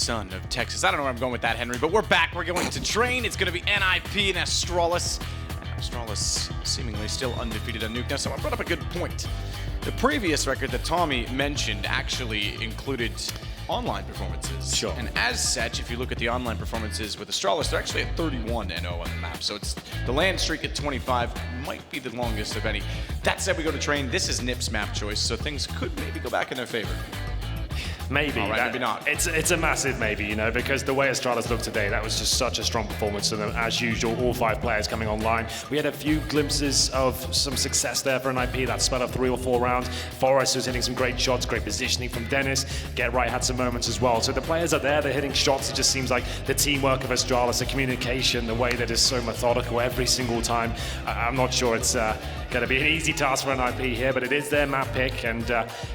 son of Texas. I don't know where I'm going with that, Henry, but we're back. We're going to train. It's going to be NIP and Astralis. Astralis seemingly still undefeated on Nuke. Now, someone brought up a good point. The previous record that Tommy mentioned actually included online performances. Sure. And as such, if you look at the online performances with Astralis, they're actually at 31-0 on the map. So it's the land streak at 25 might be the longest of any. That said, we go to train. This is NIP's map choice, so things could maybe go back in their favor. Maybe. All right, maybe not. It's a massive maybe, you know, because the way Astralis looked today, that was just such a strong performance from them. As usual, all 5 players coming online. We had a few glimpses of some success there for NIP. That sped up 3 or 4 rounds. Forrest was hitting some great shots, great positioning from Dennis. Get Right had some moments as well. So the players are there, they're hitting shots. It just seems like the teamwork of Astralis, the communication, the way that is so methodical every single time. I'm not sure it's going to be an easy task for NIP here, but it is their map pick. And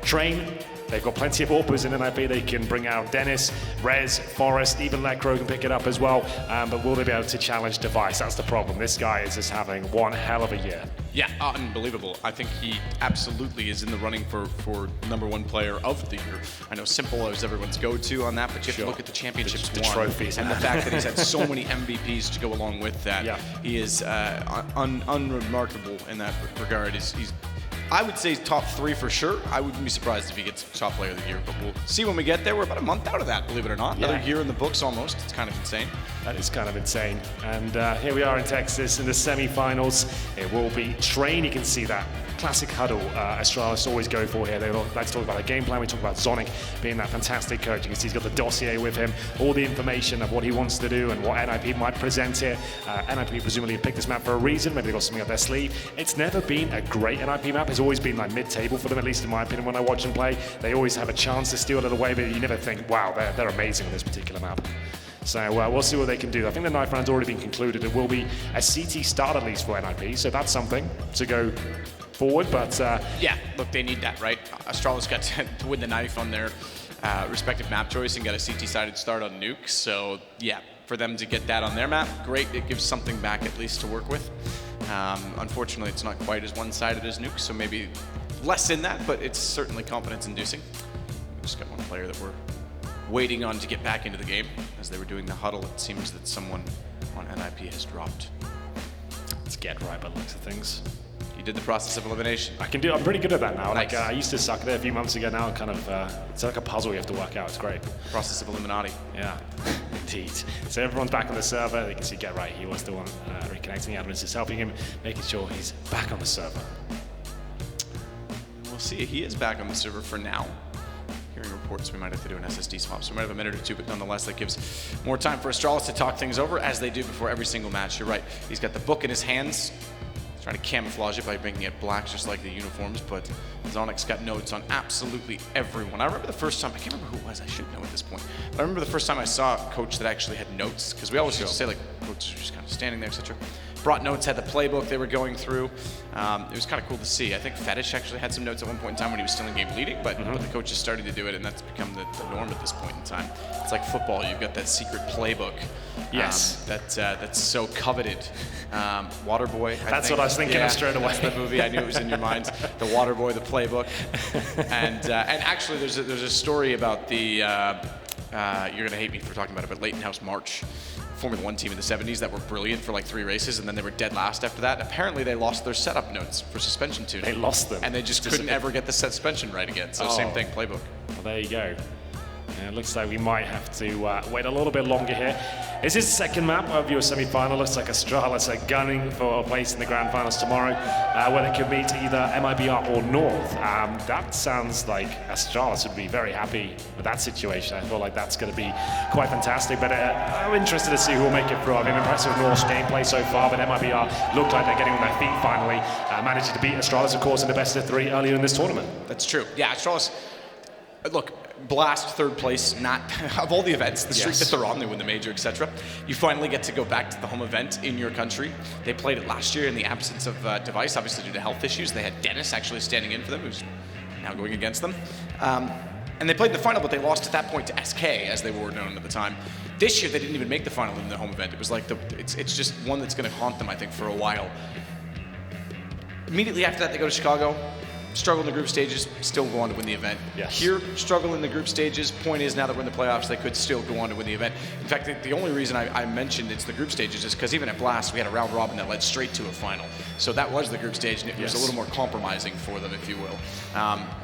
Train, they've got plenty of AWPers in NIP. They can bring out Dennis, Rez, Forrest, even Lecro can pick it up as well. But will they be able to challenge Device? That's the problem. This guy is just having one hell of a year. Yeah, unbelievable. I think he absolutely is in the running for #1 player of the year. I know Simple is everyone's go-to on that, but you have to look at the championships the won, trophies, and the fact that he's had so many MVPs to go along with that. Yeah. He is unremarkable in that regard. He's I would say top 3 for sure. I wouldn't be surprised if he gets top player of the year, but we'll see when we get there. We're about a month out of that, believe it or not. Another year in the books almost. It's kind of insane. That is kind of insane. And here we are in Texas in the semi-finals. It will be Train. You can see that classic huddle Astralis always go for here. They like to talk about the game plan. We talk about Zonic being that fantastic coach. You can see he's got the dossier with him, all the information of what he wants to do and what NIP might present here. NIP presumably picked this map for a reason. Maybe they got something up their sleeve. It's never been a great NIP map. It's always been like mid-table for them, at least in my opinion, when I watch them play. They always have a chance to steal it away, but you never think, wow, they're amazing on this particular map. So we'll see what they can do. I think the knife round's already been concluded. It will be a CT start at least for NIP, so that's something to go forward, but... Yeah, look, they need that, right? Astralis got to win the knife on their respective map choice and got a CT-sided start on Nuke, so yeah, for them to get that on their map, great. It gives something back at least to work with. Unfortunately, it's not quite as one-sided as Nuke, so maybe less in that, but it's certainly confidence-inducing. We just got one player that we're waiting on to get back into the game. As they were doing the huddle, it seems that someone on NIP has dropped. Let's Get Right by the looks of things. You did the process of elimination. I'm pretty good at that now. Nice. Like I used to suck there a few months ago. Now kind of, it's like a puzzle you have to work out. It's great. Process of Illuminati. Yeah, indeed. So everyone's back on the server. You can see Get Right. He was the one reconnecting. Admin's just helping him, making sure he's back on the server. We'll see. He is back on the server for now. Hearing reports we might have to do an SSD swap, so we might have a minute or two, but nonetheless that gives more time for Astralis to talk things over, as they do before every single match. You're right. He's got the book in his hands. He's trying to camouflage it by making it black, just like the uniforms, but Zonic's got notes on absolutely everyone. I remember the first time, I can't remember who it was, I should know at this point, but I remember the first time I saw a coach that actually had notes, because we always used to say, like, coaches are just kind of standing there, etc. Brought notes, had the playbook they were going through. It was kind of cool to see. I think Fetish actually had some notes at one point in time when he was still in game leading, but the coach is starting to do it, and that's become the norm at this point in time. It's like football. You've got that secret playbook. Yes. That's so coveted. Waterboy. That's what I was thinking of straight away. That's the movie. I knew it was in your mind. The Waterboy, the playbook. And actually, there's a story about the. You're gonna hate me for talking about it, but Leighton House March. Formula 1 team in the 70s that were brilliant for like 3 races, and then they were dead last after that. Apparently they lost their setup notes for suspension tuning. They lost them. And they just couldn't ever get the suspension right again. So same thing, playbook. Well, there you go. It looks like we might have to wait a little bit longer here. Is this the second map of your semi-final? Looks like Astralis are gunning for a place in the grand finals tomorrow, where they could meet either MIBR or North. That sounds like Astralis would be very happy with that situation. I feel like that's going to be quite fantastic, but I'm interested to see who will make it through. I mean, impressive North's gameplay so far, but MIBR look like they're getting on their feet finally, managing to beat Astralis, of course, in the best of 3 earlier in this tournament. That's true. Yeah, Astralis, look, Blast third place, not of all the events, the streak that they're on, they win the major, etc. You finally get to go back to the home event in your country. They played it last year in the absence of Device, obviously due to health issues. They had Dennis actually standing in for them, who's now going against them. And they played the final, but they lost at that point to SK, as they were known at the time. This year, they didn't even make the final in the home event. It was like, it's just one that's going to haunt them, I think, for a while. Immediately after that, they go to Chicago. struggle in the group stages, still go on to win the event. Yes. Here, struggle in the group stages. Point is, now that we're in the playoffs, they could still go on to win the event. In fact, the only reason I mentioned it's the group stages is because even at Blast, we had a round robin that led straight to a final. So that was the group stage, and it was a little more compromising for them, if you will.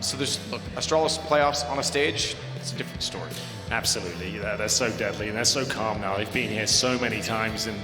So there's, look, Astralis playoffs on a stage, it's a different story. Absolutely, they're so deadly and they're so calm now. They've been here so many times, and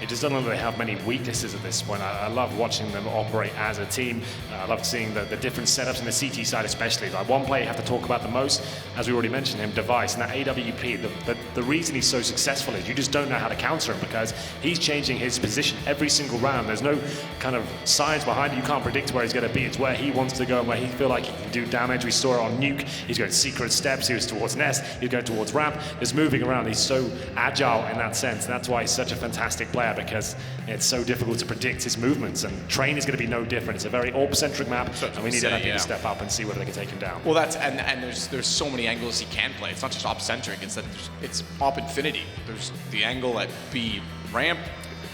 it just doesn't look like they have many weaknesses at this point. I love watching them operate as a team. I love seeing the different setups in the CT side, especially. Like one player you have to talk about the most, as we already mentioned him, Device, and that AWP. The reason he's so successful is you just don't know how to counter him, because he's changing his position every single round. There's no kind of science behind it. You can't predict where he's going to be. It's where he wants to go and where he feels like he can do damage. We saw it on Nuke. He's going secret steps. He was towards Nest. He's going towards ramp. Just moving around. He's so agile in that sense. And that's why he's such a fantastic player, because it's so difficult to predict his movements. And Train is going to be no different. It's a very AWP-centric map, and we need NIP to step up and see whether they can take him down. Well, that's and there's so many angles he can play. It's not just AWP-centric. It's that it's AWP infinity. There's the angle at B ramp,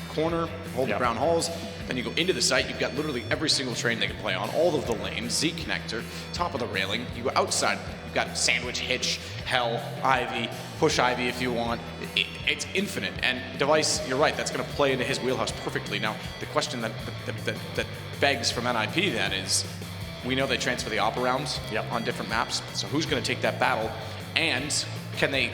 corner, hold the brown halls. Then you go into the site, you've got literally every single train they can play on, all of the lanes, Z connector, top of the railing. You go outside, you've got sandwich, hitch, hell, Ivy, push Ivy if you want. It's infinite. And Device, you're right, that's going to play into his wheelhouse perfectly. Now, the question that begs from NIP then is, we know they transfer the AWP around on different maps, so who's going to take that battle? And can they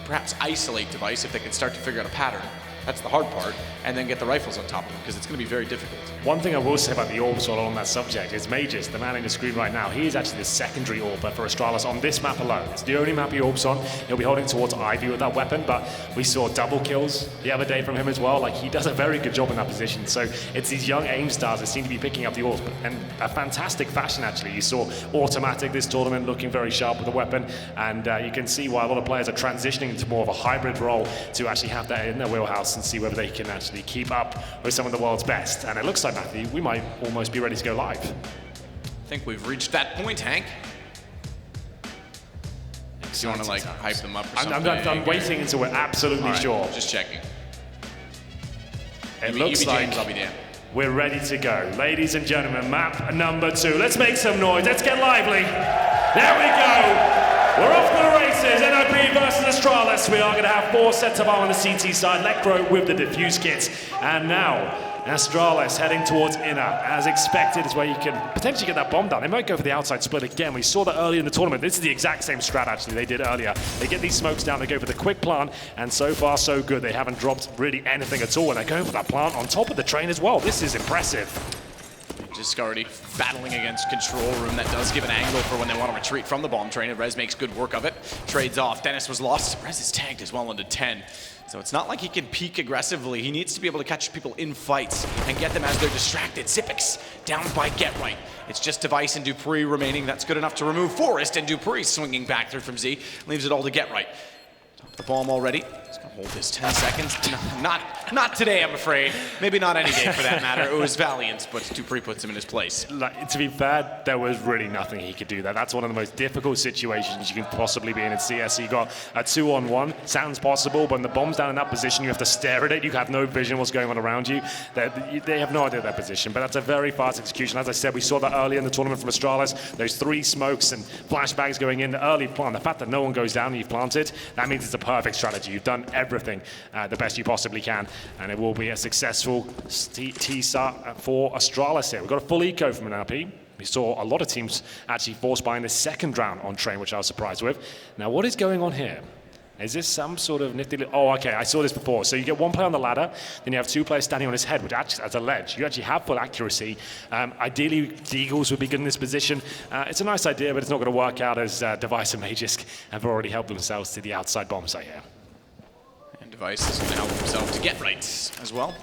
perhaps isolate Device if they can start to figure out a pattern? That's the hard part, and then get the rifles on top of them, because it's going to be very difficult. One thing I will say about the AWPs while on that subject is Mages, the man in the screen right now, he is actually the secondary AWPer for Astralis on this map alone. It's the only map he AWPs on. He'll be holding towards Ivy with that weapon, but we saw double kills the other day from him as well. Like, he does a very good job in that position. So it's these young aim stars that seem to be picking up the AWPs, and a fantastic fashion, actually. You saw Automatic this tournament looking very sharp with the weapon, and you can see why a lot of players are transitioning into more of a hybrid role to actually have that in their wheelhouse and see whether they can actually keep up with some of the world's best. And it looks like, Matthew, we might almost be ready to go live. I think we've reached that point, Hank. Do you want to hype them up or something? I'm waiting until we're absolutely sure. Just checking. It looks like James, I'll be damned. We're ready to go. Ladies and gentlemen, map number 2. Let's make some noise. Let's get lively. There we go. We're off to the races. NIP versus Astralis. We are going to have 4 sets of arm on the CT side. Lecro with the diffuse kits. And now, Astralis heading towards inner. As expected, is where you can potentially get that bomb down. They might go for the outside split again. We saw that earlier in the tournament. This is the exact same strat, actually, they did earlier. They get these smokes down, they go for the quick plant, and so far, so good. They haven't dropped really anything at all, and they're going for that plant on top of the train as well. This is impressive. Just already battling against control room. That does give an angle for when they want to retreat from the bomb train, and Rez makes good work of it. Trades off. Dennis was lost. Rez is tagged as well into 10. So it's not like he can peek aggressively. He needs to be able to catch people in fights and get them as they're distracted. Zipix down by Get Right. It's just Device and Dupree remaining. That's good enough to remove Forrest, and Dupree swinging back through from Z. Leaves it all to Get Right. Top of the bomb already. He's going to hold this 10 seconds. Not today, I'm afraid. Maybe not any day for that matter. It was Valiant, but Dupree puts him in his place. Like, to be fair, there was really nothing he could do there. That's one of the most difficult situations you can possibly be in CS. You got a 2-on-1. Sounds possible, but when the bomb's down in that position, you have to stare at it. You have no vision what's going on around you. They have no idea their position, but that's a very fast execution. As I said, we saw that earlier in the tournament from Astralis. Those 3 smokes and flashbangs going in, the early plant. The fact that no one goes down and you've planted, that means it's a perfect strategy. You've done everything the best you possibly can, and it will be a successful T-SAT for Astralis here. We've got a full eco from an RP. We saw a lot of teams actually force buying the second round on train, which I was surprised with. Now, what is going on here? Is this some sort of nifty... Oh, okay, I saw this before. So you get 1 player on the ladder, then you have 2 players standing on his head, which acts as a ledge. You actually have full accuracy. Ideally, the Eagles would be good in this position. It's a nice idea, but it's not going to work out as Device and Magisk have already helped themselves to the outside bomb site here. And Device is going to help himself to Get Right as well.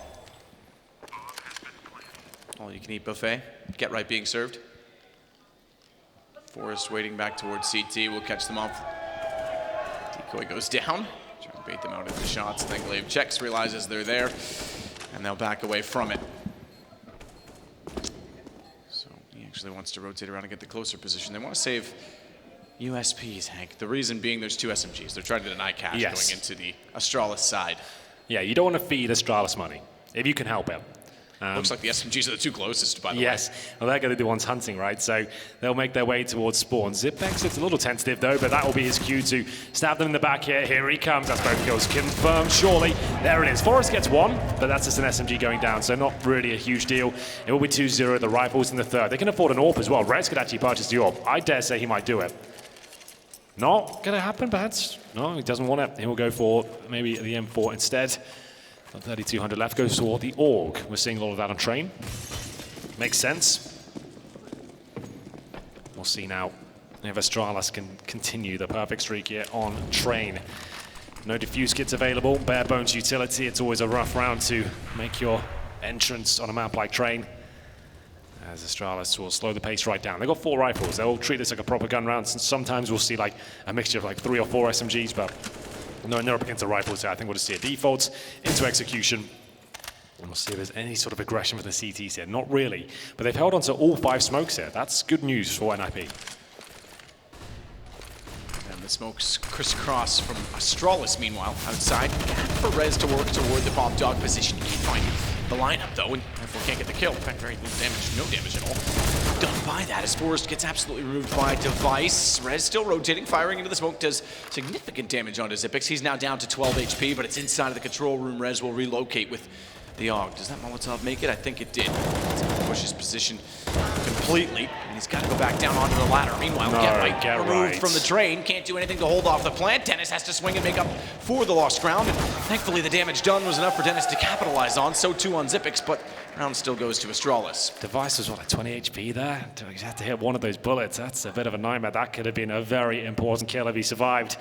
All-you-can-eat buffet. Get Right being served. Forrest waiting back towards CT. We'll catch them off. Decoy goes down. Trying to bait them out into shots. Then Glaive checks, realizes they're there, and they'll back away from it. So he actually wants to rotate around and get the closer position. They want to save USPs, Hank. The reason being there's 2 SMGs. They're trying to deny cash going into the Astralis side. Yeah, you don't want to feed Astralis money, if you can help it. Looks like the SMGs are the two closest, by the way. Yes, well, they're going to do one's hunting, right? So they'll make their way towards spawn. Zipex, it's a little tentative, though, but that will be his cue to stab them in the back here. Here he comes. That's both kills confirmed, surely. There it is. Forest gets one, but that's just an SMG going down, so not really a huge deal. It will be 2-0. The rifles in the third. They can afford an AWP as well. Rez could actually purchase the AWP. I dare say he might do it. Not going to happen, perhaps. No, he doesn't want it. He will go for maybe the M4 instead. 3,200 left, goes toward the AUG. We're seeing a lot of that on train. Makes sense. We'll see now if Astralis can continue the perfect streak here on train. No diffuse kits available, bare bones utility. It's always a rough round to make your entrance on a map like train. As Astralis will slow the pace right down. They've got 4 rifles. They'll treat this like a proper gun round. Sometimes we'll see like a mixture of like 3 or 4 SMGs, but no, they're up against the rifles, so I think we'll just see a default into execution. And we'll see if there's any sort of aggression from the CTs here. Not really, but they've held on to all 5 smokes here. That's good news for NIP. And the smokes crisscross from Astralis, meanwhile, outside. For Rez to work toward the bomb dog position. Can't find the lineup, though, and therefore can't get the kill. In fact, very little damage, no damage at all. Done by that as Forrest gets absolutely removed by Device. Rez still rotating, firing into the smoke, does significant damage onto Zipex. He's now down to 12 HP, but it's inside of the control room. Rez will relocate with the AUG. Does that Molotov make it? I think it did. Push his position completely, and he's got to go back down onto the ladder. Meanwhile, get removed from the train. Can't do anything to hold off the plant. Dennis has to swing and make up for the lost ground, and thankfully the damage done was enough for Dennis to capitalize on. So too on Zipex, but round still goes to Astralis. Device was, what, like 20 HP there? He had to hit one of those bullets. That's a bit of a nightmare. That could have been a very important kill if he survived.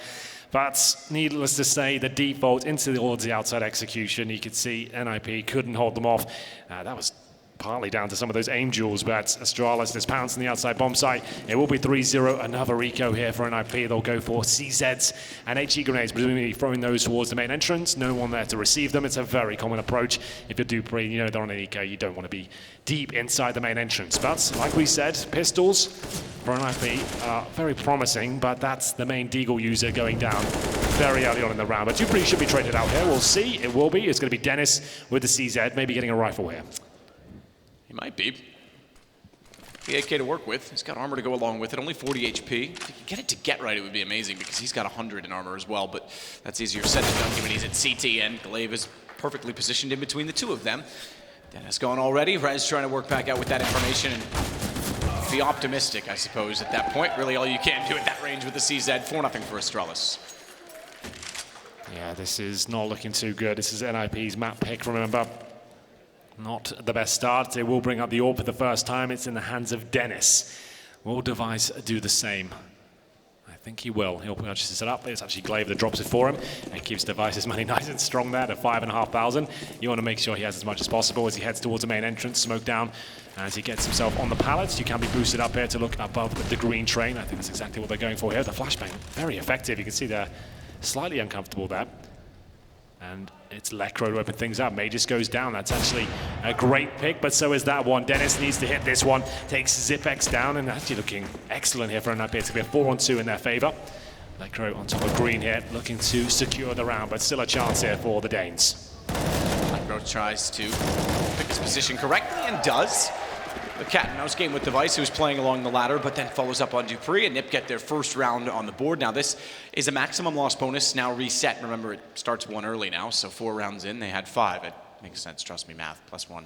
But needless to say, the default into all the outside execution, you could see NIP couldn't hold them off. That was partly down to some of those aim duels, but Astralis is pouncing the outside bomb site. It will be 3-0, another eco here for NIP. They'll go for CZs and HE grenades, presumably throwing those towards the main entrance. No one there to receive them. It's a very common approach. If you're Dupree, you know they're on an eco, you don't want to be deep inside the main entrance. But like we said, pistols for NIP are very promising, but that's the main Deagle user going down very early on in the round. But Dupree should be traded out here. We'll see. It will be. It's going to be Dennis with the CZ, maybe getting a rifle here. He might be. The AK to work with. He's got armor to go along with it. Only 40 HP. If he could get it to get right, it would be amazing because he's got 100 in armor as well, but that's easier said than done given he's at CT, and Glaive is perfectly positioned in between the two of them. Dennis gone already. Rez trying to work back out with that information and be optimistic, I suppose, at that point. Really all you can do at that range with the CZ. 4-0 for Astralis. Yeah, this is not looking too good. This is NIP's map pick, remember. Not the best start. It will bring up the AWP for the first time. It's in the hands of Dennis. Will Device do the same? I think he will. He'll purchase it up. It's actually Glaive that drops it for him and keeps Device's money nice and strong there at 5,500. You want to make sure he has as much as possible as he heads towards the main entrance. Smoke down as he gets himself on the pallets. You can be boosted up here to look above the green train. I think that's exactly what they're going for here. The flashbang, very effective. You can see they're slightly uncomfortable there. And it's Lecro to open things up. Magus goes down. That's actually a great pick, but so is that one. Dennis needs to hit this one. Takes Zipex down, and actually looking excellent here for NIP. It's going to be a 4-on-2 in their favor. Lecro on top of green here, looking to secure the round, but still a chance here for the Danes. Lecro tries to pick his position correctly and does. The cat and mouse game with Device, who's playing along the ladder, but then follows up on Dupree, and NIP get their first round on the board. Now this is a maximum loss bonus, now reset. Remember, it starts 1 early now, so 4 rounds in, they had 5. It makes sense, trust me, math, +1.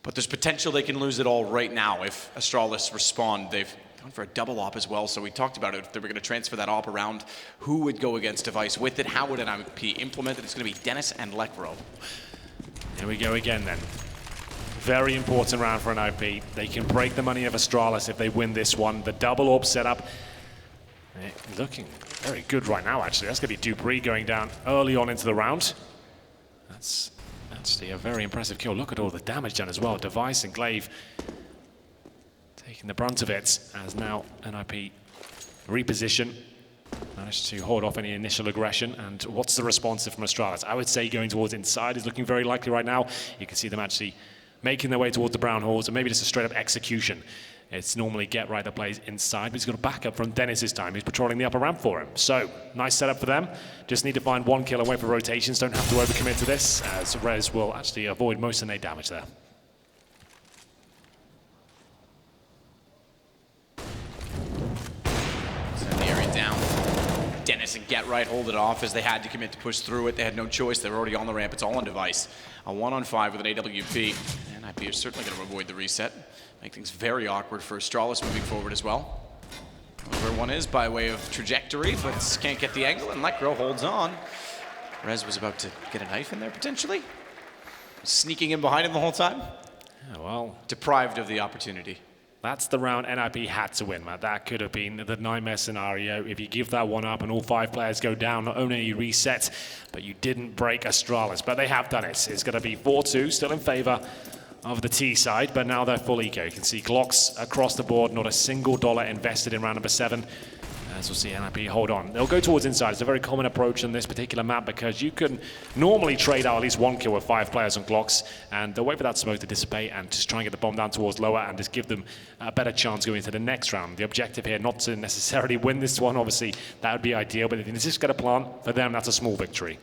But there's potential they can lose it all right now if Astralis respond. They've gone for a double op as well, so we talked about it. If they were going to transfer that op around, who would go against Device with it? How would NIP implement it? It's going to be Dennis and Lecro. Here we go again then. Very important round for NIP. They can break the money of Astralis if they win this one. The double AWP setup looking very good right now, actually. That's going to be Dupree going down early on into the round. That's actually a very impressive kill. Look at all the damage done as well. Device and Glaive taking the brunt of it as now NIP reposition. Managed to hold off any initial aggression. And what's the response from Astralis? I would say going towards inside is looking very likely right now. You can see them actually making their way towards the brown halls, and maybe just a straight up execution. It's normally Get Right that plays inside, but he's got a backup from Dennis this time. He's patrolling the upper ramp for him. So, nice setup for them. Just need to find 1 kill away for rotations. Don't have to overcommit to this, as Rez will actually avoid most of the damage there. Send the area down. Dennis and Get Right hold it off as they had to commit to push through it. They had no choice. They were already on the ramp. It's all on device. A 1-on-5 with an AWP. And NIP is certainly going to avoid the reset. Make things very awkward for Astralis moving forward as well. Where one is by way of trajectory, but can't get the angle, and Lecro holds on. Rez was about to get a knife in there, potentially. Sneaking in behind him the whole time. Yeah, well, deprived of the opportunity. That's the round NIP had to win, Matt. That could have been the nightmare scenario. If you give that one up and all 5 players go down, not only you reset, but you didn't break Astralis. But they have done it. It's going to be 4-2, still in favor of the T side, but now they're full eco. You can see Glocks across the board, not a single dollar invested in round number 7. As we'll see NIP hold on. They'll go towards inside. It's a very common approach on this particular map because you can normally trade out at least 1 kill with 5 players on Glocks, and they'll wait for that smoke to dissipate and just try and get the bomb down towards lower and just give them a better chance going into the next round. The objective here, not to necessarily win this one, obviously that would be ideal, but if it's just got a plant, for them that's a small victory.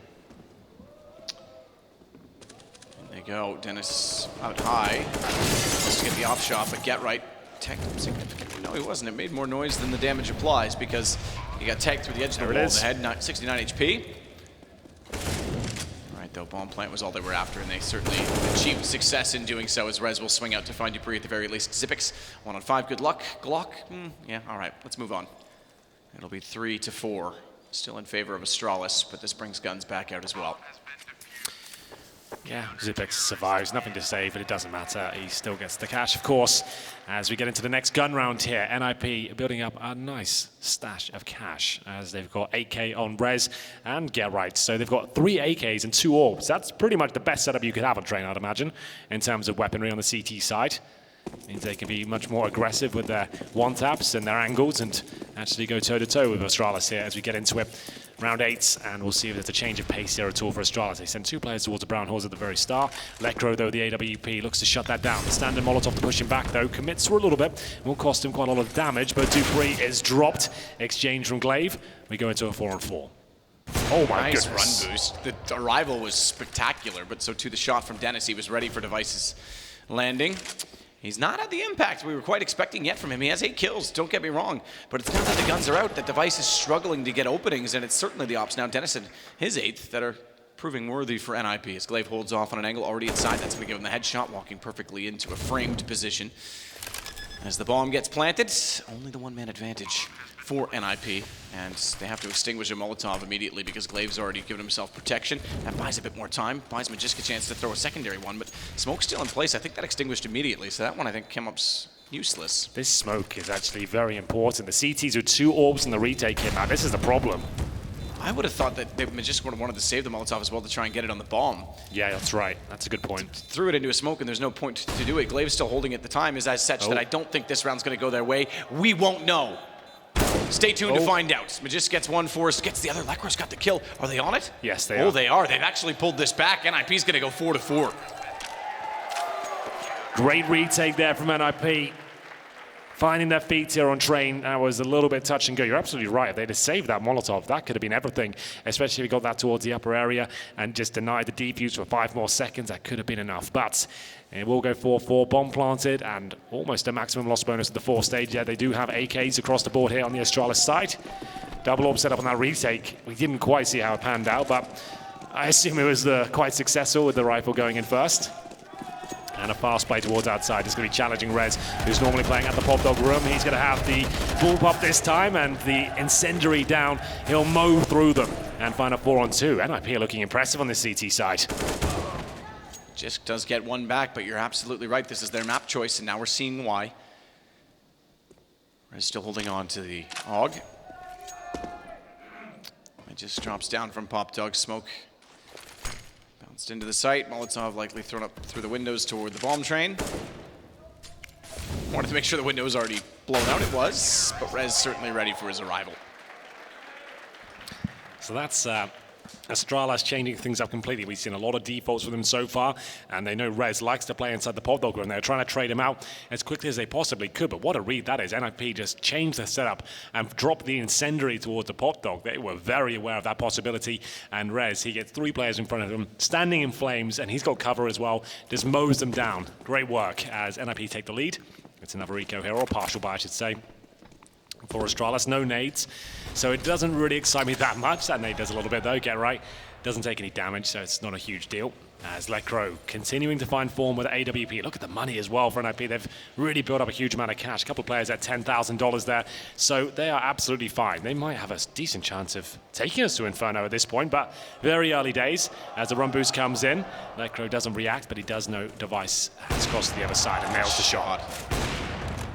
Go. Dennis out high. Let's get the off shot, but Get Right tagged him significantly. No, he wasn't. It made more noise than the damage applies because he got tagged through the edge of the wall in the head, 69 HP. All right, though, bomb plant was all they were after, and they certainly achieved success in doing so as Rez will swing out to find Dupree at the very least. Zipix, 1-on-5, good luck. Glock, yeah, all right, let's move on. It'll be 3-4, still in favor of Astralis, but this brings guns back out as well. Yeah, Zipix survives, nothing to say, but it doesn't matter. He still gets the cash, of course. As we get into the next gun round here, NIP building up a nice stash of cash as they've got 8K on Rez and Get Right. So they've got 3 AKs and 2 orbs. That's pretty much the best setup you could have on train, I'd imagine, in terms of weaponry on the CT side. Means they can be much more aggressive with their one-taps and their angles and actually go toe-to-toe with Astralis here as we get into it. Round 8, and we'll see if there's a change of pace here at all for Astralis. They send 2 players towards the brown halls at the very start. Lecro, though, the AWP, looks to shut that down. The standard Molotov to push him back, though, commits for a little bit. Will cost him quite a lot of damage, but Dupree is dropped. Exchange from Glaive. We go into a 4-on-4. Oh my goodness. Nice run boost. The arrival was spectacular, but so too the shot from Dennis. He was ready for Device's landing. He's not had the impact we were quite expecting yet from him. He has 8 kills, don't get me wrong, but it's now that the guns are out that Device is struggling to get openings, and it's certainly the ops now. Dennis and his 8th that are proving worthy for NIP as Glaive holds off on an angle already inside. That's going to give him the headshot, walking perfectly into a framed position. As the bomb gets planted, only the 1-man advantage for NIP, and they have to extinguish a Molotov immediately because Glaive's already given himself protection. That buys a bit more time, buys Magisk a chance to throw a secondary one, but smoke's still in place. I think that extinguished immediately, so that one I think came up useless. This smoke is actually very important. The CTs with 2 orbs in the retake here. Now, this is the problem. I would have thought that Magisk would have wanted to save the Molotov as well to try and get it on the bomb. Yeah, that's right. That's a good point. Threw it into a smoke, and there's no point to do it. Glaive's still holding it at the time is as such that I don't think this round's going to go their way. We won't know. Stay tuned to find out. Magisk gets one, Forrest gets the other. Lecro's got the kill. Are they on it? Yes, they are. Oh, they are. They've actually pulled this back. NIP's going to go 4-4. Great retake there from NIP. Finding their feet here on train, that was a little bit touch and go. You're absolutely right. If they'd have saved that Molotov, that could have been everything, especially if we got that towards the upper area and just denied the defuse for 5 more seconds. That could have been enough. But it will go 4-4, bomb planted, and almost a maximum loss bonus at the 4th stage. Yeah, they do have AKs across the board here on the Astralis side. Double orb set up on that retake. We didn't quite see how it panned out, but I assume it was quite successful with the rifle going in first. And a fast play towards outside. It's going to be challenging Rez, who's normally playing at the Pop Dog room. He's going to have the bullpup this time, and the incendiary down. He'll mow through them and find a 4-on-2. NIP looking impressive on the CT side. Jisk does get one back, but you're absolutely right. This is their map choice, and now we're seeing why. Rez still holding on to the AUG. It just drops down from Pop Dog. Smoke bounced into the site. Molotov likely thrown up through the windows toward the bomb train. Wanted to make sure the window was already blown out. It was, but Rez certainly ready for his arrival. So that's Astralis changing things up completely. We've seen a lot of defaults for them so far, and they know Rez likes to play inside the pop dog room. They're trying to trade him out as quickly as they possibly could, but what a read that is. NIP just changed the setup and dropped the incendiary towards the pop dog. They were very aware of that possibility, and Rez, he gets 3 players in front of him, standing in flames, and he's got cover as well, just mows them down. Great work as NIP take the lead. It's another eco here, or partial buy, I should say, for Astralis. No nades, so it doesn't really excite me that much. That nade does a little bit though, get right. Doesn't take any damage, so it's not a huge deal. As Lecro continuing to find form with AWP. Look at the money as well for NIP. They've really built up a huge amount of cash. A couple of players at $10,000 there, so they are absolutely fine. They might have a decent chance of taking us to Inferno at this point, but very early days as the run boost comes in. Lecro doesn't react, but he does know Device has crossed to the other side and nails the shot.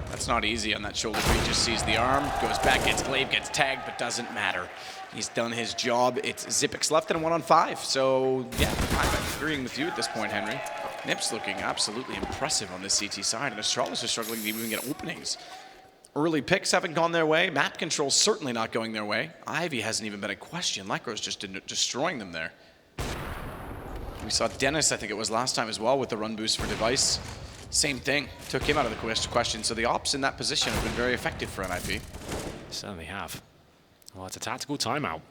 That's not easy on that shoulder. He just sees the arm, goes back, gets Glaive, gets tagged, but doesn't matter. He's done his job. It's Xyp9x left and a 1-on-5. So, yeah, I'm agreeing with you at this point, Henry. Nip's looking absolutely impressive on this CT side, and Astralis is struggling to even get openings. Early picks haven't gone their way. Map control's certainly not going their way. Ivy hasn't even been a question. Lecro's just destroying them there. We saw Dennis, I think it was last time as well, with the run boost for Device. Same thing, took him out of the question. So the ops in that position have been very effective for NIP. Certainly have. Well, it's a tactical timeout.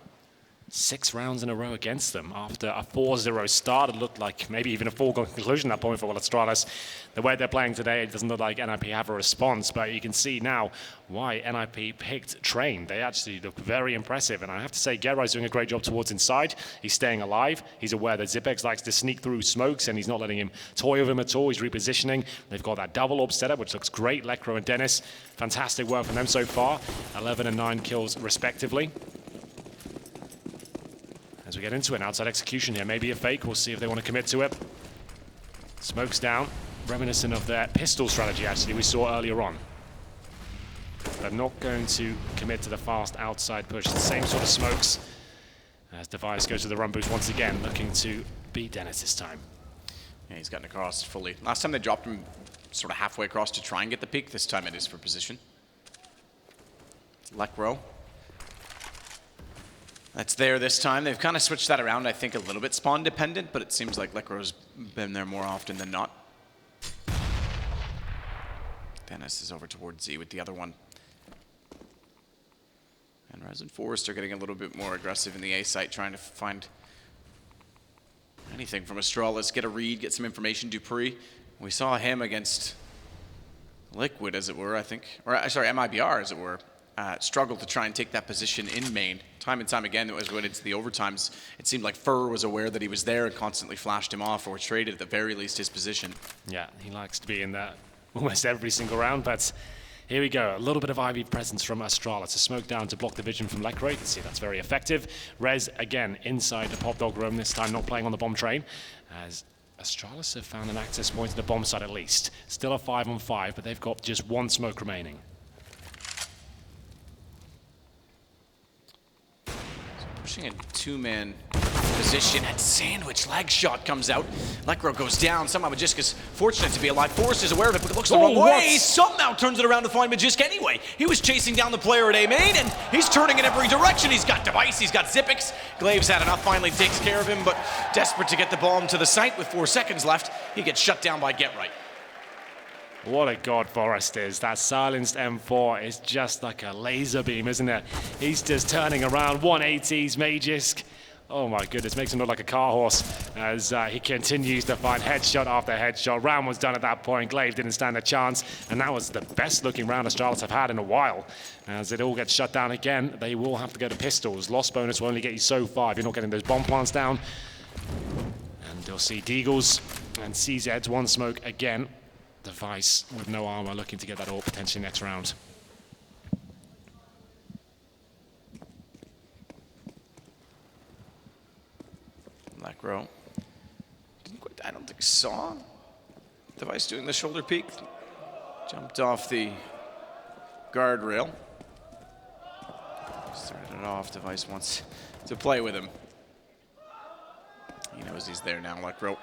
6 rounds in a row against them after a 4-0 start. It looked like maybe even a foregone conclusion at that point for Astralis. The way they're playing today, it doesn't look like NIP have a response, but you can see now why NIP picked Train. They actually look very impressive, and I have to say, Gerai's doing a great job towards inside. He's staying alive. He's aware that Xyp9x likes to sneak through smokes, and he's not letting him toy with him at all. He's repositioning. They've got that double orb setup, which looks great. Lecro and Dennis, fantastic work from them so far. 11 and 9 kills respectively. As we get into an outside execution here, maybe a fake. We'll see if they want to commit to it. Smokes down, reminiscent of their pistol strategy, actually, we saw earlier on. They're not going to commit to the fast outside push. The same sort of smokes as Device goes to the run boost once again, looking to beat Dennis this time. Yeah, he's gotten across fully. Last time they dropped him sort of halfway across to try and get the peak. This time it is for position. Lecro. That's there this time. They've kind of switched that around, I think, a little bit spawn dependent, but it seems like Lecro's been there more often than not. Dennis is over towards Z with the other one. And Rez and Forrest are getting a little bit more aggressive in the A site, trying to find anything from Astralis, get a read, get some information. Dupree, we saw him against Liquid, as it were, I think. Or, sorry, MIBR, as it were. Struggled to try and take that position in main. Time and time again, it was going into the overtimes. It seemed like Fur was aware that he was there and constantly flashed him off or traded at the very least his position. Yeah, he likes to be in there almost every single round, but here we go. A little bit of Ivy presence from Astralis. A smoke down to block the vision from Lecro. You can see that's very effective. Rez, again, inside the pop dog room, this time not playing on the bomb train, as Astralis have found an access point to the bomb site at least. Still a 5-on-5, but they've got just 1 smoke remaining. Pushing a 2-man position at sandwich. Lag shot comes out. Lecro goes down. Somehow Magisk is fortunate to be alive. Forrest is aware of it, but it looks the wrong way. He somehow turns it around to find Magisk anyway. He was chasing down the player at A main, and he's turning in every direction. He's got Device, he's got Xyp9x. Glaive's had enough, finally takes care of him, but desperate to get the bomb to the site with 4 seconds left, he gets shut down by Get Right. What a god Forrest is. That silenced M4 is just like a laser beam, isn't it? He's just turning around, 180s, Magisk. Oh my goodness, makes him look like a car horse as he continues to find headshot after headshot. Round was done at that point. Glaive didn't stand a chance, and that was the best looking round Astralis have had in a while. As it all gets shut down again, they will have to go to pistols. Loss bonus will only get you so far if you're not getting those bomb plants down. And you'll see Deagles and CZ's 1 smoke again. Device with no armor looking to get that ult potentially next round. Lecro. I don't think saw Device doing the shoulder peek. Jumped off the guardrail. Started it off. Device wants to play with him. He knows he's there now, Lecro.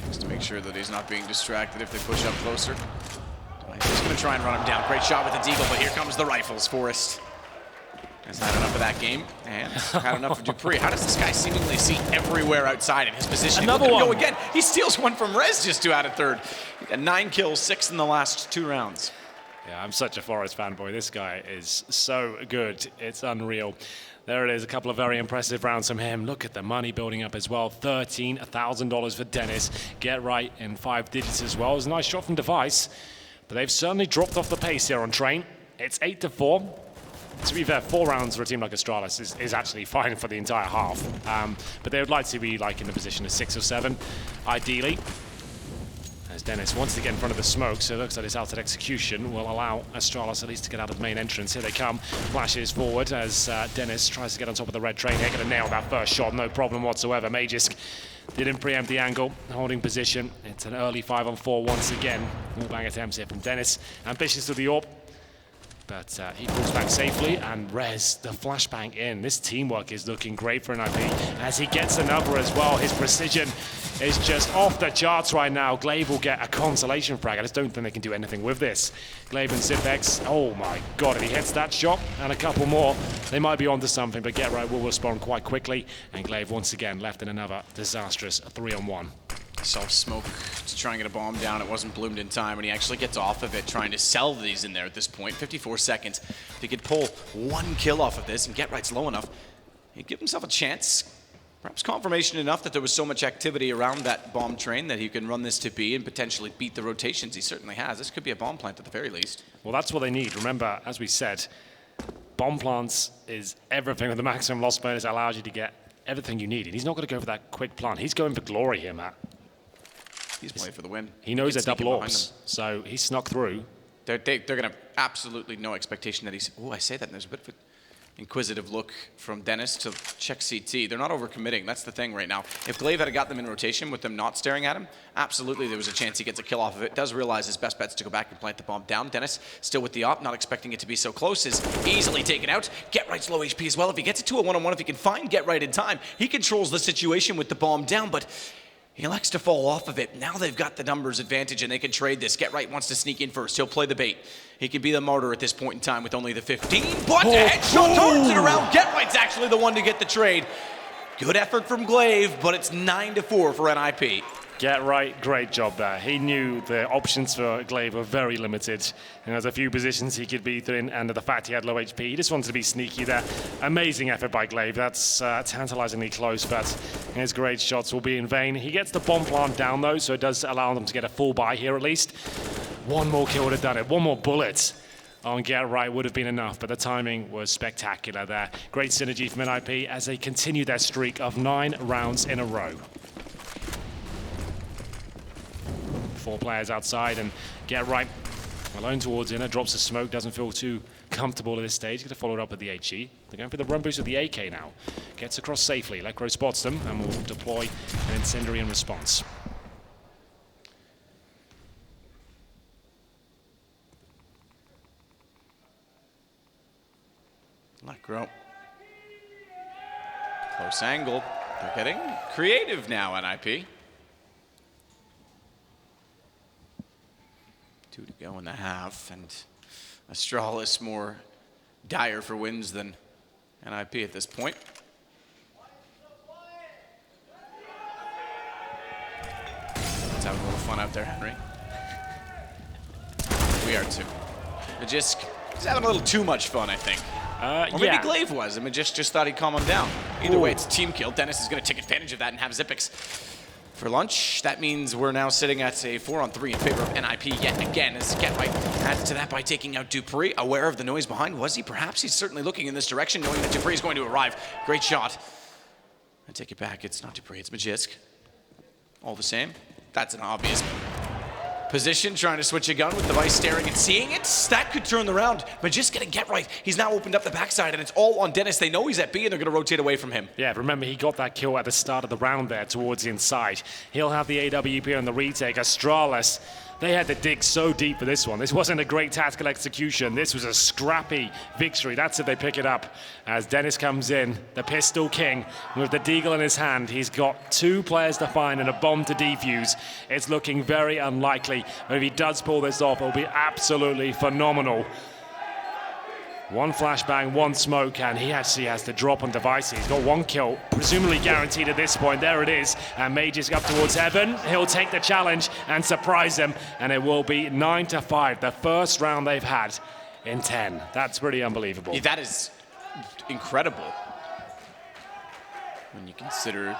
Just to make sure that he's not being distracted if they push up closer. He's going to try and run him down. Great shot with the deagle, but here comes the rifles. Forrest Has had enough of that game, and had enough of Dupree. How does this guy seemingly see everywhere outside in his position? Another one. Go again. He steals one from Rez just to out of third. He got 9 kills, 6 in the last 2 rounds. Yeah, I'm such a Forest fanboy. This guy is so good. It's unreal. There it is, a couple of very impressive rounds from him. Look at the money building up as well. $13,000 for Dennis. Get right in 5 digits as well. It was a nice shot from Device, but they've certainly dropped off the pace here on Train. It's 8-4. To be fair, 4 rounds for a team like Astralis is actually fine for the entire half. But they would like to be like in the position of 6 or 7, ideally. As Dennis wants to get in front of the smoke, so it looks like his outside execution will allow Astralis at least to get out of the main entrance. Here they come, flashes forward as Dennis tries to get on top of the red train. They're going to nail that first shot, no problem whatsoever. Magisk didn't preempt the angle, holding position. It's an early 5-on-4 once again. Wallbang attempts here from Dennis. Ambitious with the AWP. But he pulls back safely, and Rez, the flashbang in. This teamwork is looking great for NIP as he gets another as well. His precision is just off the charts right now. Glaive will get a consolation frag. I just don't think they can do anything with this. Glaive and Zipex, oh my god, if he hits that shot and a couple more, they might be onto something, but Get Right will respond quite quickly, and Glaive once again left in another disastrous 3-on-1. Self-smoke to try and get a bomb down. It wasn't bloomed in time, and he actually gets off of it, trying to sell these in there at this point. 54 seconds. If he could pull 1 kill off of this and Get Right's low enough, he'd give himself a chance. Perhaps confirmation enough that there was so much activity around that bomb train that he can run this to B and potentially beat the rotations. He certainly has. This could be a bomb plant at the very least. Well, that's what they need. Remember, as we said, bomb plants is everything with the maximum loss bonus. It allows you to get everything you need. And he's not going to go for that quick plant. He's going for glory here, Matt. He's playing for the win. He knows they're double ops, so he snuck through. They're going to have absolutely no expectation that he's... Oh, I say that, and there's a bit of an inquisitive look from Dennis to check CT. They're not overcommitting. That's the thing right now. If Glaive had got them in rotation with them not staring at him, absolutely there was a chance he gets a kill off of it. Does realize his best bet's to go back and plant the bomb down. Dennis still with the op, not expecting it to be so close, is easily taken out. Get Right's low HP as well. If he gets it to a one-on-one, if he can find Get Right in time, he controls the situation with the bomb down, but he elects to fall off of it. Now they've got the numbers advantage and they can trade this. Get Right wants to sneak in first. He'll play the bait. He can be the martyr at this point in time with only the 15, but a headshot turns it around. Get Right's actually the one to get the trade. Good effort from Glaive, but it's 9-4 for NIP. Get Right, great job there. He knew the options for Glaive were very limited. And there's a few positions he could be in, and the fact he had low HP, he just wanted to be sneaky there. Amazing effort by Glaive. That's tantalizingly close, but his great shots will be in vain. He gets the bomb plant down, though, so it does allow them to get a full buy here at least. One more kill would have done it. One more bullet on Get Right would have been enough, but the timing was spectacular there. Great synergy from NIP as they continue their streak of 9 rounds in a row. 4 players outside, and Get Right alone towards inner, drops the smoke, doesn't feel too comfortable at this stage. Going to follow it up with the HE. They're going for the run boost with the AK now. Gets across safely. Lekro spots them and will deploy an incendiary in response. Lekro. Close angle. They're getting creative now, NIP. 2 to go in the half, and Astralis more dire for wins than NIP at this point. Let's have a little fun out there, Henry. We are too. Magisk is having a little too much fun, I think. Or maybe Glaive was, and Magisk just thought he'd calm him down. Either way, it's a team kill. Dennis is going to take advantage of that and have Zipex for lunch. That means we're now sitting at a 4-on-3 in favor of NIP yet again, as Get Right adds to that by taking out Dupree. Aware of the noise behind, was he? Perhaps he's certainly looking in this direction, knowing that Dupree is going to arrive. Great shot. I take it back, it's not Dupree, it's Magisk. All the same, that's an obvious position, trying to switch a gun with Device staring and seeing it. That could turn the round. Magisk gonna Get Right. He's now opened up the backside, and it's all on Dennis. They know he's at B, and they're gonna rotate away from him. Yeah, remember, he got that kill at the start of the round there towards the inside. He'll have the AWP on the retake. Astralis, they had to dig so deep for this one. This wasn't a great tactical execution. This was a scrappy victory. That's if they pick it up. As Dennis comes in, the Pistol King, with the deagle in his hand. He's got 2 players to find and a bomb to defuse. It's looking very unlikely. But if he does pull this off, it'll be absolutely phenomenal. One flashbang, one smoke, and he actually has to drop on Device. He's got one kill, presumably guaranteed at this point. There it is, and Mage is up towards heaven. He'll take the challenge and surprise them, and it will be 9-5, the first round they've had in 10. That's pretty unbelievable. Yeah, that is incredible when you consider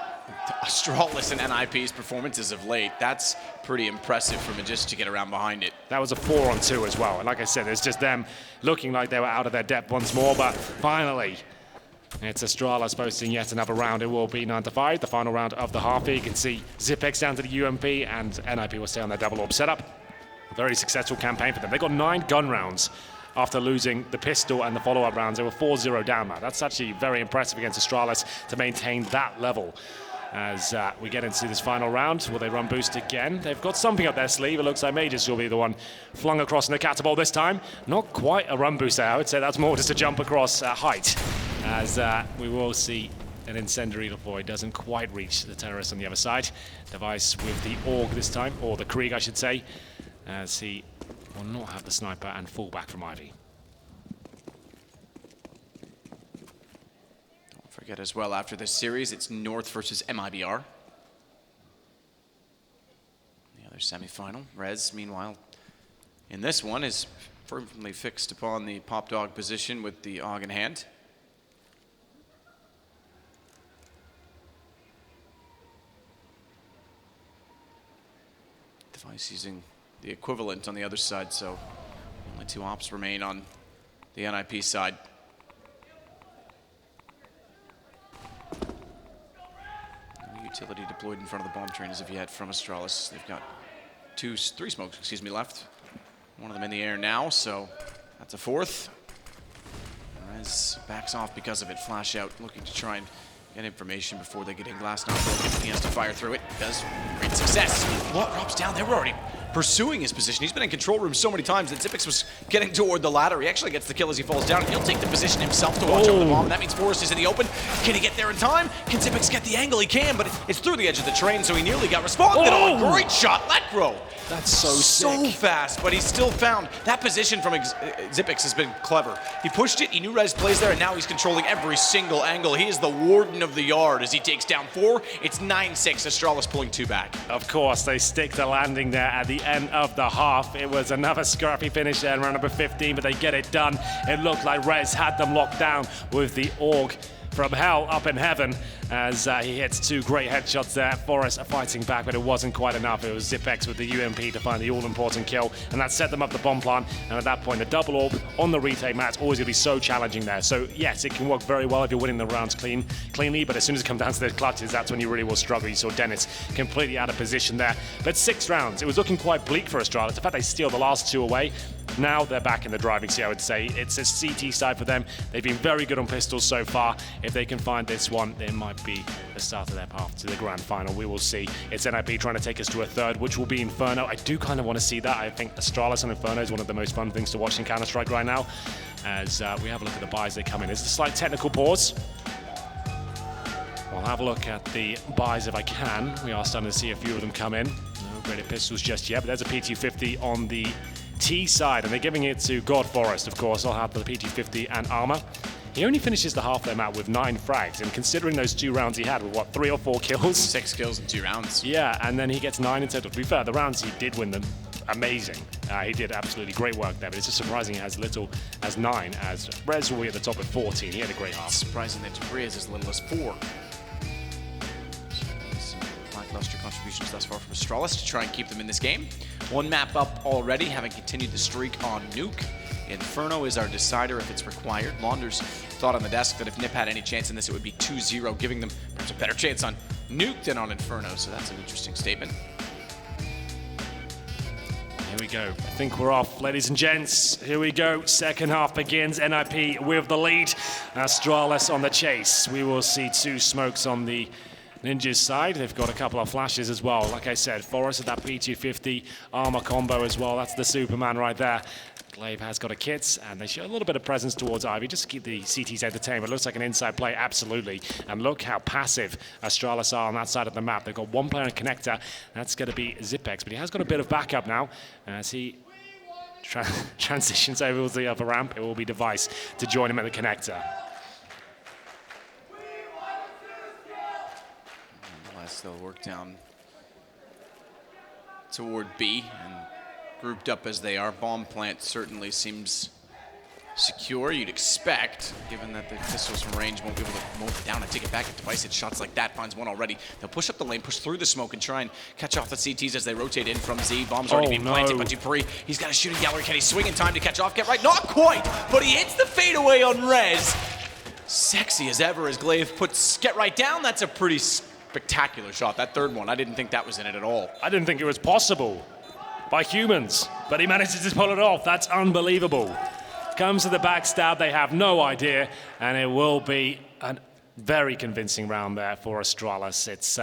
Astralis and NIP's performances of late. That's pretty impressive for Magician to get around behind it. That was a 4-on-2 as well. And like I said, it's just them looking like they were out of their depth once more. But finally, it's Astralis posting yet another round. It will be 9-5, the final round of the half. Here you can see Zipex down to the UMP, and NIP will stay on their double orb setup. A very successful campaign for them. They got 9 gun rounds after losing the pistol and the follow-up rounds. They were 4-0 down now. That's actually very impressive against Astralis to maintain that level. As we get into this final round, will they run boost again? They've got something up their sleeve. It looks like Mages will be the one flung across in the catapult this time. Not quite a run boost there. I would say that's more just a jump across height. As we will see an incendiary deploy. Doesn't quite reach the terrorist on the other side. Device with the AUG this time, or the Krieg I should say, as he will not have the sniper and fall back from Ivy. Don't forget as well, after this series, it's North versus MIBR. The other semifinal. Rez, meanwhile, in this one is firmly fixed upon the pop dog position with the AUG in hand. Device using the equivalent on the other side, so only 2 ops remain on the NIP side. No utility deployed in front of the bomb train as of yet from Astralis. They've got 3 smokes, left. One of them in the air now, so that's a 4th. Rez backs off because of it. Flash out, looking to try and get information before they get in. Glass not broken. He has to fire through it. Does great success. What drops down? They were already pursuing his position. He's been in control room so many times that Zipex was getting toward the ladder. He actually gets the kill as he falls down. He'll take the position himself to watch over the bomb. That means Forrest is in the open. Can he get there in time? Can Zipex get the angle? He can, but it's through the edge of the train, so he nearly got responded on. Great shot. Let go. That's so sick. Fast, but he's still found. That position from Zipex has been clever. He pushed it, he knew Rez plays there, and now he's controlling every single angle. He is the warden of the yard as he takes down 4. It's 9-6, Astralis pulling 2 back. Of course, they stick the landing there at the end of the half. It was another scrappy finish there in round number 15, but they get it done. It looked like Rez had them locked down with the AUG from hell up in heaven as he hits 2 great headshots there. Forrest fighting back, but it wasn't quite enough. It was Zipex with the UMP to find the all-important kill, and that set them up the bomb plant. And at that point, the double orb on the retake mat's always going to be so challenging there. So yes, it can work very well if you're winning the rounds cleanly, but as soon as it comes down to the clutches, that's when you really will struggle. You saw Dennis completely out of position there. But 6 rounds, it was looking quite bleak for Astralis. In fact, they steal the last 2 away. Now they're back in the driving seat, I would say. It's a CT side for them. They've been very good on pistols so far. If they can find this one, it might be the start of their path to the grand final. We will see. It's NIP trying to take us to a 3rd, which will be Inferno. I do kind of want to see that. I think Astralis and Inferno is one of the most fun things to watch in Counter-Strike right now. As we have a look at the buys they come in. There's a slight technical pause. We'll have a look at the buys if I can. We are starting to see a few of them come in. No graded pistols just yet, but there's a P250 on the T side, and they're giving it to God Forrest, of course. I'll have the P250 and armor. He only finishes the half there map with 9 frags, and considering those 2 rounds he had with, what, 3 or 4 kills? 6 kills in 2 rounds. Yeah, and then he gets 9 in total. To be fair, the rounds he did win them. Amazing. He did absolutely great work there, but it's just surprising he has as little as 9, as Rez will be at the top with 14. He had a great half. It's surprising that Debris is as little as 4. Lackluster contributions thus far from Astralis to try and keep them in this game. 1 map up already, having continued the streak on Nuke. Inferno is our decider if it's required. Launders thought on the desk that if Nip had any chance in this, it would be 2-0, giving them perhaps a better chance on Nuke than on Inferno, so that's an interesting statement. Here we go. I think we're off, ladies and gents. Here we go. Second half begins. NIP with the lead. Astralis on the chase. We will see 2 smokes on the Ninja's side. They've got a couple of flashes as well. Like I said, Forrest with that P250 armor combo as well. That's the Superman right there. Glaive has got a kit, and they show a little bit of presence towards Ivy, just to keep the CTs entertained. But it looks like an inside play, absolutely. And look how passive Astralis are on that side of the map. They've got 1 player in connector. That's going to be Zipex, but he has got a bit of backup now as he transitions over to the upper ramp. It will be Device to join him at the connector. Nonetheless, they'll work down toward B, and grouped up as they are, bomb plant certainly seems secure, you'd expect, given that the pistols from range won't be able to mow it down and take it back. If Device hits shots like that, finds one already. They'll push up the lane, push through the smoke, and try and catch off the CTs as they rotate in from Z. Bomb's already been planted, but Dupree, he's got a shooting gallery. Can he swing in time to catch off? Get right, not quite, but he hits the fadeaway on Rez. Sexy as ever as Glaive puts Get Right down. That's a pretty spectacular shot. That third one, I didn't think that was in it at all. I didn't think it was possible by humans, but he managed to pull it off. That's unbelievable. Comes to the backstab, they have no idea, and it will be a very convincing round there for Astralis. It's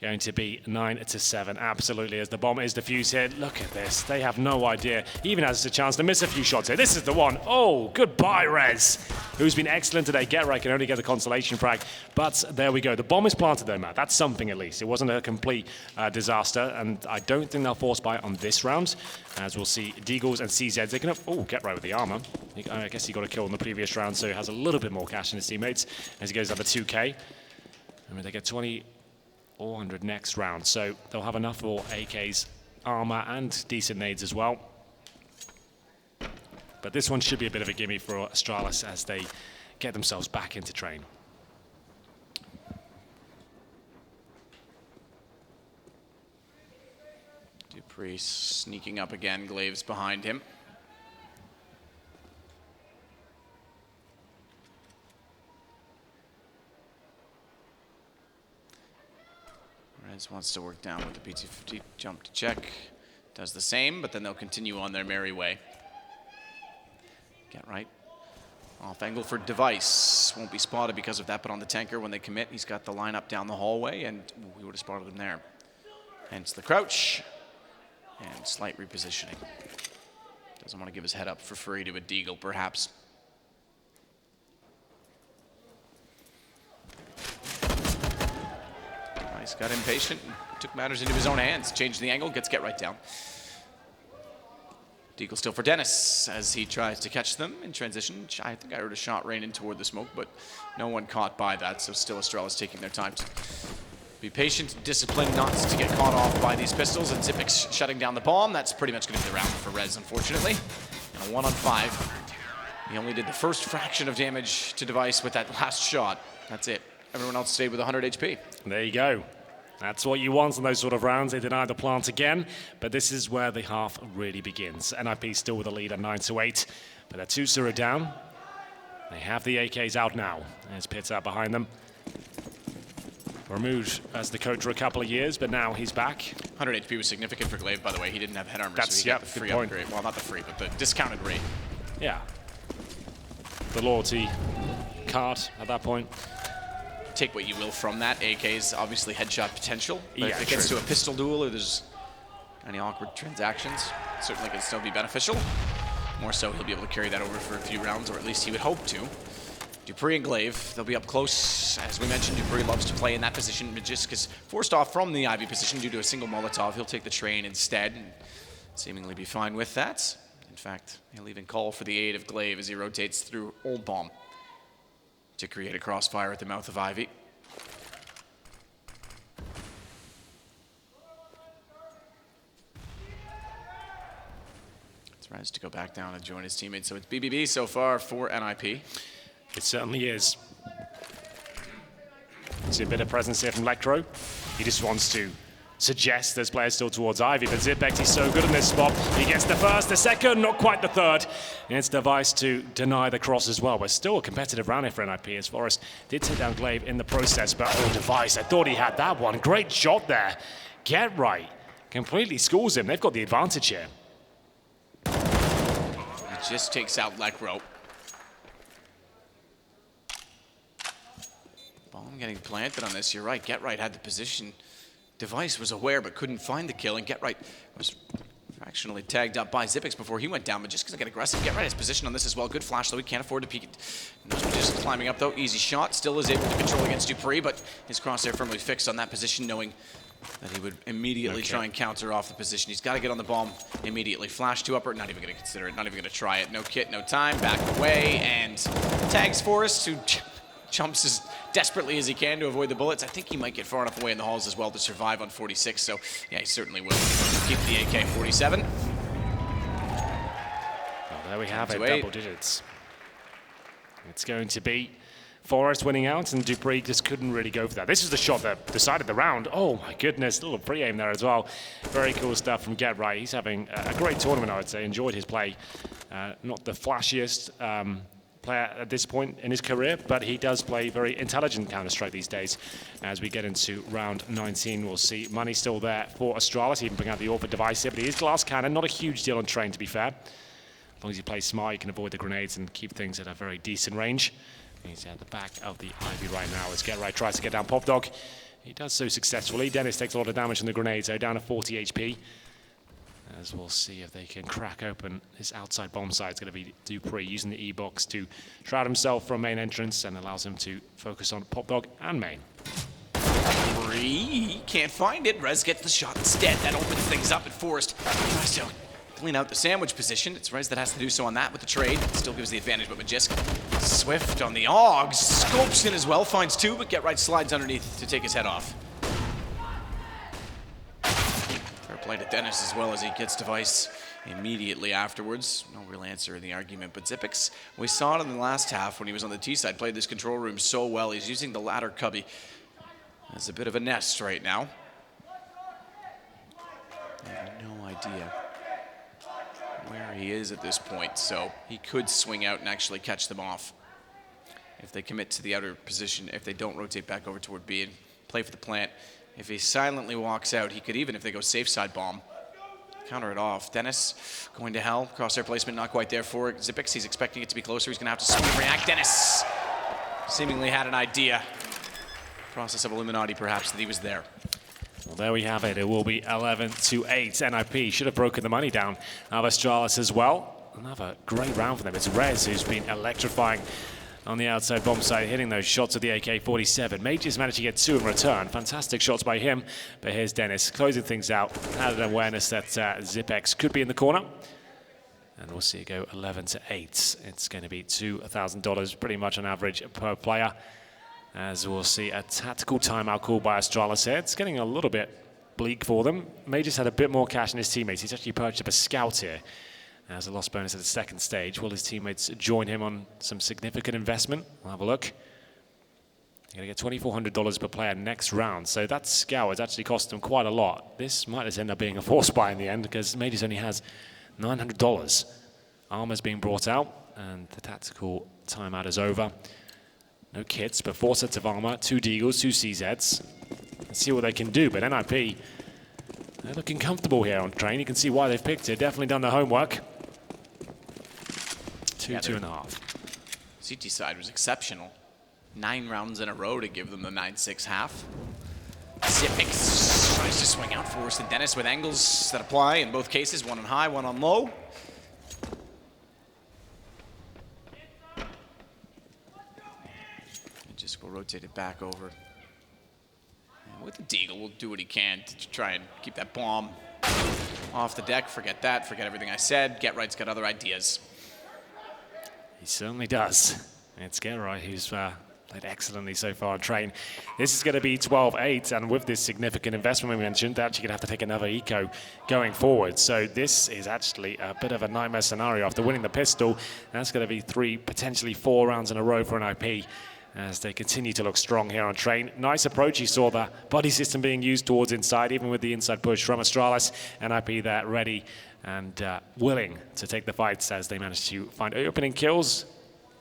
going to be 9-7, absolutely, as the bomb is defused here. Look at this, they have no idea. He even has a chance to miss a few shots here. This is the one. Oh, goodbye, Rez, who's been excellent today. Get Right can only get a consolation frag, but there we go. The bomb is planted though, Matt. That's something at least. It wasn't a complete disaster, and I don't think they'll force buy on this round, as we'll see Deagles and CZs. They can Get Right with the armor. I guess he got a kill in the previous round, so he has a little bit more cash in his teammates as he goes up to 2K. I mean, they get 2,400 next round, so they'll have enough for AK's armor and decent nades as well. But this one should be a bit of a gimme for Astralis as they get themselves back into train. Dupree sneaking up again, Glaive's behind him. Rez wants to work down with the PT-50, jump to check, does the same, but then they'll continue on their merry way. Get Right. Off angle for Device. Won't be spotted because of that, but on the tanker when they commit, he's got the lineup down the hallway, and we would have spotted him there. Hence the crouch, and slight repositioning. Doesn't want to give his head up for free to a Deagle, perhaps. Device got impatient, took matters into his own hands, changed the angle, gets Get Right down. Deagle still for Dennis as he tries to catch them in transition. I think I heard a shot rain in toward the smoke, but no one caught by that, so still Astralis taking their time to be patient, disciplined, not to get caught off by these pistols, and Zipix shutting down the bomb. That's pretty much going to be the round for Rez, unfortunately. And a 1-on-5. He only did the first fraction of damage to Device with that last shot. That's it. Everyone else stayed with 100 HP. There you go. That's what you want in those sort of rounds. They deny the plant again, but this is where the half really begins. NIP still with a lead at 9-8, but they're 2-0 down. They have the AKs out now. There's Pitts out behind them. Removed as the coach for a couple of years, but now he's back. 100 HP was significant for Glaive, by the way. He didn't have head armor, That's, so he got the free good point. upgrade. Well, not the free, but the discounted rate. Yeah. The loyalty card at that point. Take what you will from that. AK's obviously headshot potential, but yeah, if it gets to a pistol duel or there's any awkward transactions, certainly can still be beneficial. More so, he'll be able to carry that over for a few rounds, or at least he would hope to. Dupree and Glaive, they'll be up close. As we mentioned, Dupree loves to play in that position. Magisk forced off from the Ivy position due to a single Molotov. He'll take the train instead and seemingly be fine with that. In fact, he'll even call for the aid of Glaive as he rotates through Old Bomb to create a crossfire at the mouth of Ivy. It's Rez to go back down and join his teammates. So it's BBB so far for NIP. It certainly is. See a bit of presence here from Lectro. He just wants to suggest there's players still towards Ivy, but Zipbex, he's so good in this spot. He gets the first, the second, not quite the third. And it's Device to deny the cross as well, but still a competitive round here for NIP, as Forrest did take down Glaive in the process, but oh, Device, I thought he had that one. Great shot there. Get Right. Completely schools him. They've got the advantage here. He just takes out Lecro. Bomb getting planted on this. You're right. Get Right had the position. Device was aware but couldn't find the kill, and Get Right was fractionally tagged up by Zipix before he went down, but just because I get aggressive, Get Right has position on this as well. Good flash, though. He can't afford to peek it. Just climbing up, though. Easy shot. Still is able to control against Dupree, but his crosshair firmly fixed on that position, knowing that he would immediately try and counter off the position. He's got to get on the bomb immediately. Flash to upper, not even going to consider it, not even going to try it. No kit, no time, back away, and tags Forrest, who jumps as desperately as he can to avoid the bullets. I think he might get far enough away in the halls as well to survive on 46, so yeah, he certainly will keep the AK-47. Well, there we have it, double digits. It's going to be Forrest winning out, and Dupree just couldn't really go for that. This is the shot that decided the round. Oh my goodness, a little pre-aim there as well. Very cool stuff from Get Right. He's having a great tournament, I would say. Enjoyed his play. Not the flashiest player at this point in his career, but he does play very intelligent Counter-Strike these days. As we get into round 19, we'll see money still there for Astralis. He can bring out the Orphan device here, but he is glass cannon. Not a huge deal on train, to be fair. As long as you play smart, you can avoid the grenades and keep things at a very decent range. He's at the back of the Ivy right now as Get Right tries to get down Pop Dog. He does so successfully. Dennis takes a lot of damage from the grenades, so down to 40 HP. As we'll see if they can crack open this outside bomb site. It's going to be Dupree using the E-box to shroud himself from main entrance and allows him to focus on Pop Dog and main. Dupree can't find it. Rez gets the shot instead. That opens things up at Forrest. Tries to clean out the sandwich position. It's Rez that has to do so on that with the trade. Still gives the advantage, but Magisk swift on the AUG. Scopes in as well, finds two, but Get Right slides underneath to take his head off. Fair play to Dennis as well as he gets device immediately afterwards. No real answer in the argument, but Xyp9x, we saw it in the last half when he was on the T side, played this control room so well. He's using the ladder cubby as a bit of a nest right now. I have no idea where he is at this point, so he could swing out and actually catch them off if they commit to the outer position, if they don't rotate back over toward B and play for the plant. If he silently walks out, he could even, if they go safe side bomb, counter it off. Dennis going to hell. Crosshair placement not quite there for Xyp9x. He's expecting it to be closer. He's going to have to swing and react. Dennis seemingly had an idea. Process of Illuminati, perhaps, that he was there. Well, there we have it. It will be 11-8. NIP should have broken the money down of Astralis as well. Another great round for them. It's Rez who's been electrifying on the outside bomb site, hitting those shots of the AK-47. Majors managed to get two in return. Fantastic shots by him. But here's Dennis closing things out. Had an awareness that Xyp9x could be in the corner. And we'll see it go 11-8. It's going to be $2,000 pretty much on average per player. As we'll see a tactical timeout called by Astralis here. It's getting a little bit bleak for them. Majors had a bit more cash than his teammates. He's actually purchased up a scout here as a loss bonus at the second stage. Will his teammates join him on some significant investment? We'll have a look. You're going to get $2,400 per player next round. So that scout has actually cost them quite a lot. This might just end up being a force buy in the end because Majors only has $900. Armor's being brought out and the tactical timeout is over. No kits, but 4 sets of armor, 2 Deagles, 2 CZs. Let's see what they can do, but NIP, they're looking comfortable here on train. You can see why they've picked it. Definitely done the homework. 2.5. CT side was exceptional. 9 rounds in a row to give them the 9-6 half. Xyp9x tries to swing out Forrest and Dennis with angles that apply in both cases, one on high, one on low. Just will rotate it back over. And with the Deagle, we'll do what he can to try and keep that bomb off the deck. Forget that, forget everything I said. Get Right's got other ideas. He certainly does. It's Get Right who's played excellently so far on train. This is going to be 12-8, and with this significant investment we mentioned, they're actually going to have to take another eco going forward. So this is actually a bit of a nightmare scenario. After winning the pistol, that's going to be 3, potentially 4 rounds in a row for an IP. As they continue to look strong here on train. Nice approach. You saw the body system being used towards inside, even with the inside push from Astralis. NIP there ready and willing to take the fights as they manage to find opening kills.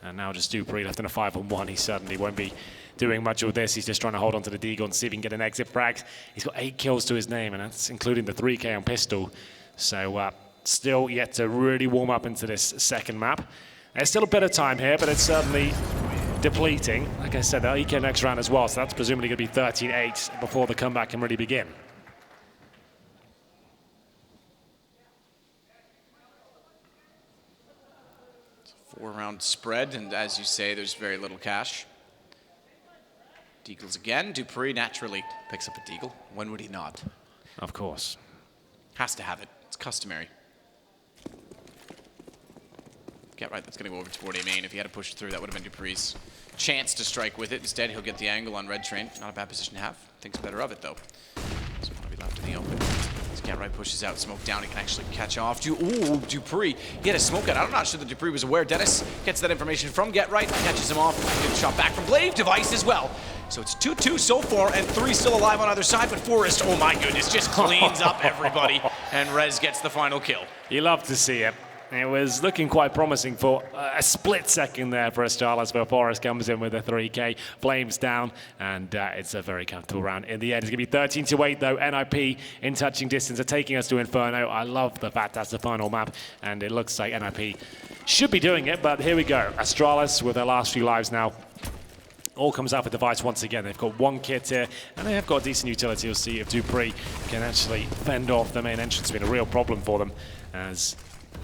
And now just Dupree left in a 5-on-1. He certainly won't be doing much with this. He's just trying to hold on to the Deagle and see if he can get an exit frag. He's got 8 kills to his name, and that's including the 3K on pistol. So still yet to really warm up into this second map. There's still a bit of time here, but it's certainly depleting. Like I said, they'll EK next round as well, so that's presumably going to be 13-8 before the comeback can really begin. It's a 4-round spread, and as you say, there's very little cash. Deagles again. Dupree naturally picks up a Deagle. When would he not? Of course. Has to have it. It's customary. Get right, that's going to go over toward A main. If he had to push it through, that would have been Dupree's chance to strike with it. Instead, he'll get the angle on Red Train. Not a bad position to have. Thinks better of it, though. So want to be left in the open. As Get Right pushes out, smoke down, he can actually catch off. Ooh, Dupree. He had a smoke out. I'm not sure that Dupree was aware. Dennis gets that information from Get Right, catches him off. Good shot back from Glaive. Device as well. So it's 2-2 so far, and 3 still alive on either side, but Forrest, oh my goodness, just cleans up everybody, and Rez gets the final kill. You love to see it. It was looking quite promising for a split second there for Astralis, where Forrest comes in with a 3K, flames down, and it's a very comfortable round. In the end, it's going to be 13-8, though. NIP in touching distance are taking us to Inferno. I love the fact that's the final map, and it looks like NIP should be doing it, but here we go. Astralis with their last few lives now. All comes out for Device once again. They've got 1 kit here, and they have got decent utility. You'll see if Dupree can actually fend off the main entrance. It's been a real problem for them as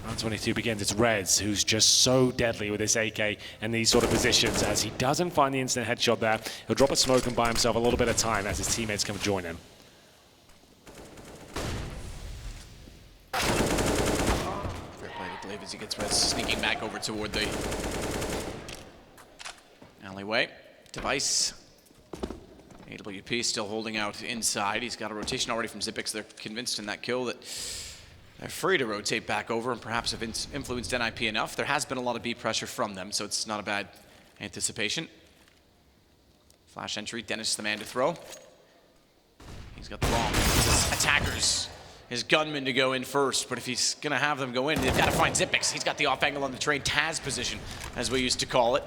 round 22 begins. It's Reds who's just so deadly with this AK in these sort of positions. As he doesn't find the instant headshot there, he'll drop a smoke and buy himself a little bit of time as his teammates come join him. Fair play to Glaive as he gets Reds sneaking back over toward the alleyway. Device. AWP still holding out inside. He's got a rotation already from Zipix. They're convinced in that kill that they're free to rotate back over and perhaps have influenced NIP enough. There has been a lot of B pressure from them, so it's not a bad anticipation. Flash entry. Dennis the man to throw. He's got the bomb. His attackers, his gunmen to go in first, but if he's going to have them go in, they've got to find Zipix. He's got the off angle on the train, Taz position, as we used to call it.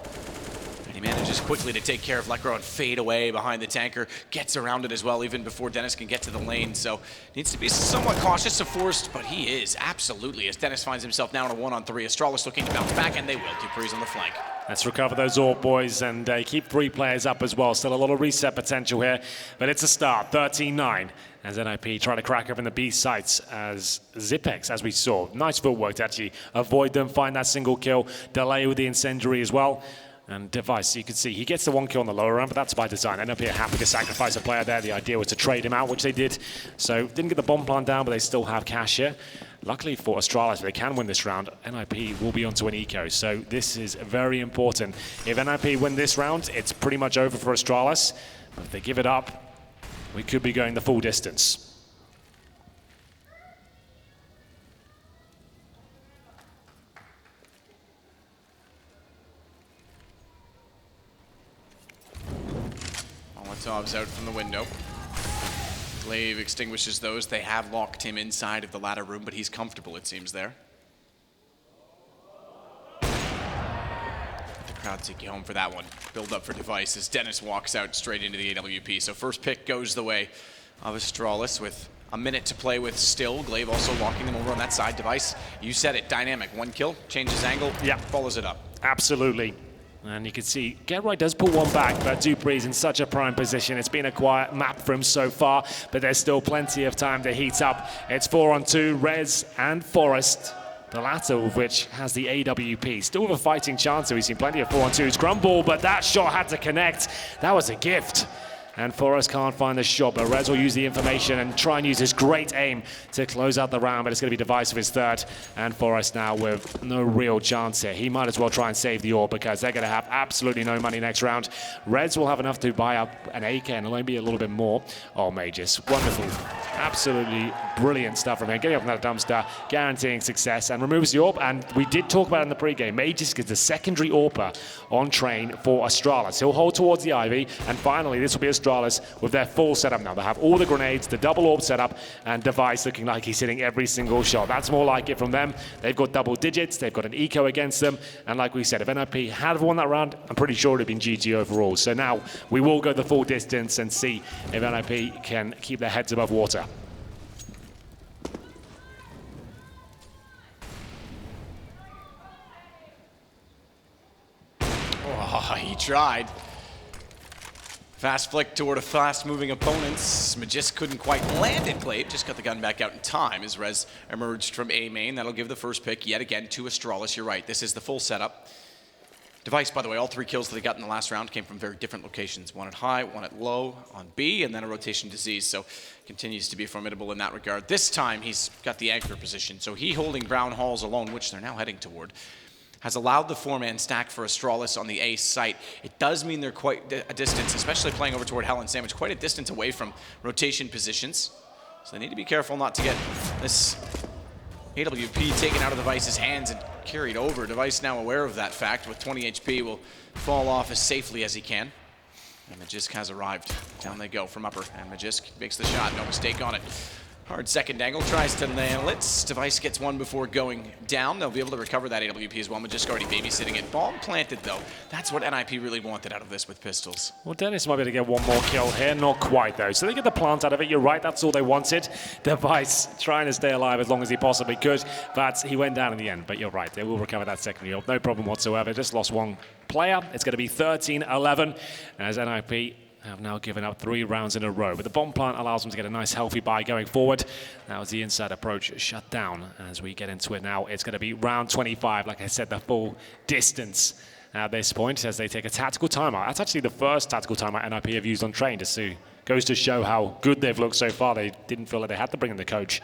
And he manages quickly to take care of Lekro and fade away behind the tanker. Gets around it as well, even before Dennis can get to the lane. So needs to be somewhat cautious of Forrest, but he is absolutely, as Dennis finds himself now in a 1-on-3. Astralis looking to bounce back, and they will. Dupree's on the flank. Let's recover those AWP, boys, and keep 3 players up as well. Still a lot of reset potential here, but it's a start. 13-9. As NIP try to crack open the B sites as Zipex, as we saw. Nice footwork to actually avoid them, find that single kill, delay with the incendiary as well. And Device, you can see, he gets the 1 kill on the lower round, but that's by design. NIP are happy to sacrifice a player there. The idea was to trade him out, which they did. So didn't get the bomb plant down, but they still have cash here. Luckily for Astralis, they can win this round. NIP will be onto an eco, so this is very important. If NIP win this round, it's pretty much over for Astralis. But if they give it up, we could be going the full distance. Molotov's out from the window. Glaive extinguishes those. They have locked him inside of the ladder room, but he's comfortable, it seems, there. The crowd take you home for that one. Build up for Device as Dennis walks out straight into the AWP. So first pick goes the way of Astralis with a minute to play with still. Glaive also walking them over on that side. Device, you said it, dynamic. 1 kill, changes angle, follows it up. Absolutely. And you can see, Get Right does pull 1 back, but Dupree's in such a prime position. It's been a quiet map for him so far, but there's still plenty of time to heat up. It's 4-on-2, Rez and Forrest, the latter of which has the AWP. Still with a fighting chance, so we've seen plenty of 4-on-2s. Grumble, but that shot had to connect. That was a gift. And Forrest can't find the shot, but Rez will use the information and try and use his great aim to close out the round, but it's going to be Device of his 3rd, and Forrest now with no real chance here. He might as well try and save the AWP because they're going to have absolutely no money next round. Reds will have enough to buy up an AK and maybe a little bit more. Oh, Mages, wonderful. Absolutely brilliant stuff from him. Getting up from that dumpster, guaranteeing success, and removes the AWP. And we did talk about it in the pregame. Mages gets the secondary AWPer on train for Astralis. He'll hold towards the Ivy, and finally this will be Astralis with their full setup now. They have all the grenades, the double AWP setup, and Device looking like he's hitting every single shot. That's more like it from them. They've got double digits, they've got an eco against them, and like we said, if NIP had won that round, I'm pretty sure it would have been GG overall. So now we will go the full distance and see if NIP can keep their heads above water. Oh, he tried. Fast flick toward a fast-moving opponent. Magis couldn't quite land it. Glaive just got the gun back out in time as Rez emerged from A main. That'll give the first pick yet again to Astralis. You're right. This is the full setup. Device, by the way, all 3 kills that he got in the last round came from very different locations. One at high, one at low on B, and then a rotation disease. So continues to be formidable in that regard. This time he's got the anchor position. So he holding Brown Halls alone, which they're now heading toward, has allowed the 4-man stack for Astralis on the A site. It does mean they're quite a distance, especially playing over toward Hell and Sandwich, quite a distance away from rotation positions. So they need to be careful not to get this AWP taken out of Device's hands and carried over. Device now aware of that fact. With 20 HP, will fall off as safely as he can. And Magisk has arrived. Down they go from upper, and Magisk makes the shot. No mistake on it. Hard second angle, tries to nail it. Device gets one before going down. They'll be able to recover that AWP as well. Magisk already babysitting it. Bomb planted, though. That's what NIP really wanted out of this with pistols. Well, Dennis might be able to get one more kill here. Not quite, though. So they get the plant out of it. You're right, that's all they wanted. Device trying to stay alive as long as he possibly could, but he went down in the end. But you're right, they will recover that second kill. No problem whatsoever. Just lost one player. It's going to be 13-11 as NIP have now given up 3 rounds in a row. But the bomb plant allows them to get a nice healthy buy going forward. That was the inside approach shut down. As we get into it now, it's going to be round 25. Like I said, the full distance at this point as they take a tactical timeout. That's actually the first tactical timeout NIP have used on train. Goes to show how good they've looked so far. They didn't feel like they had to bring in the coach.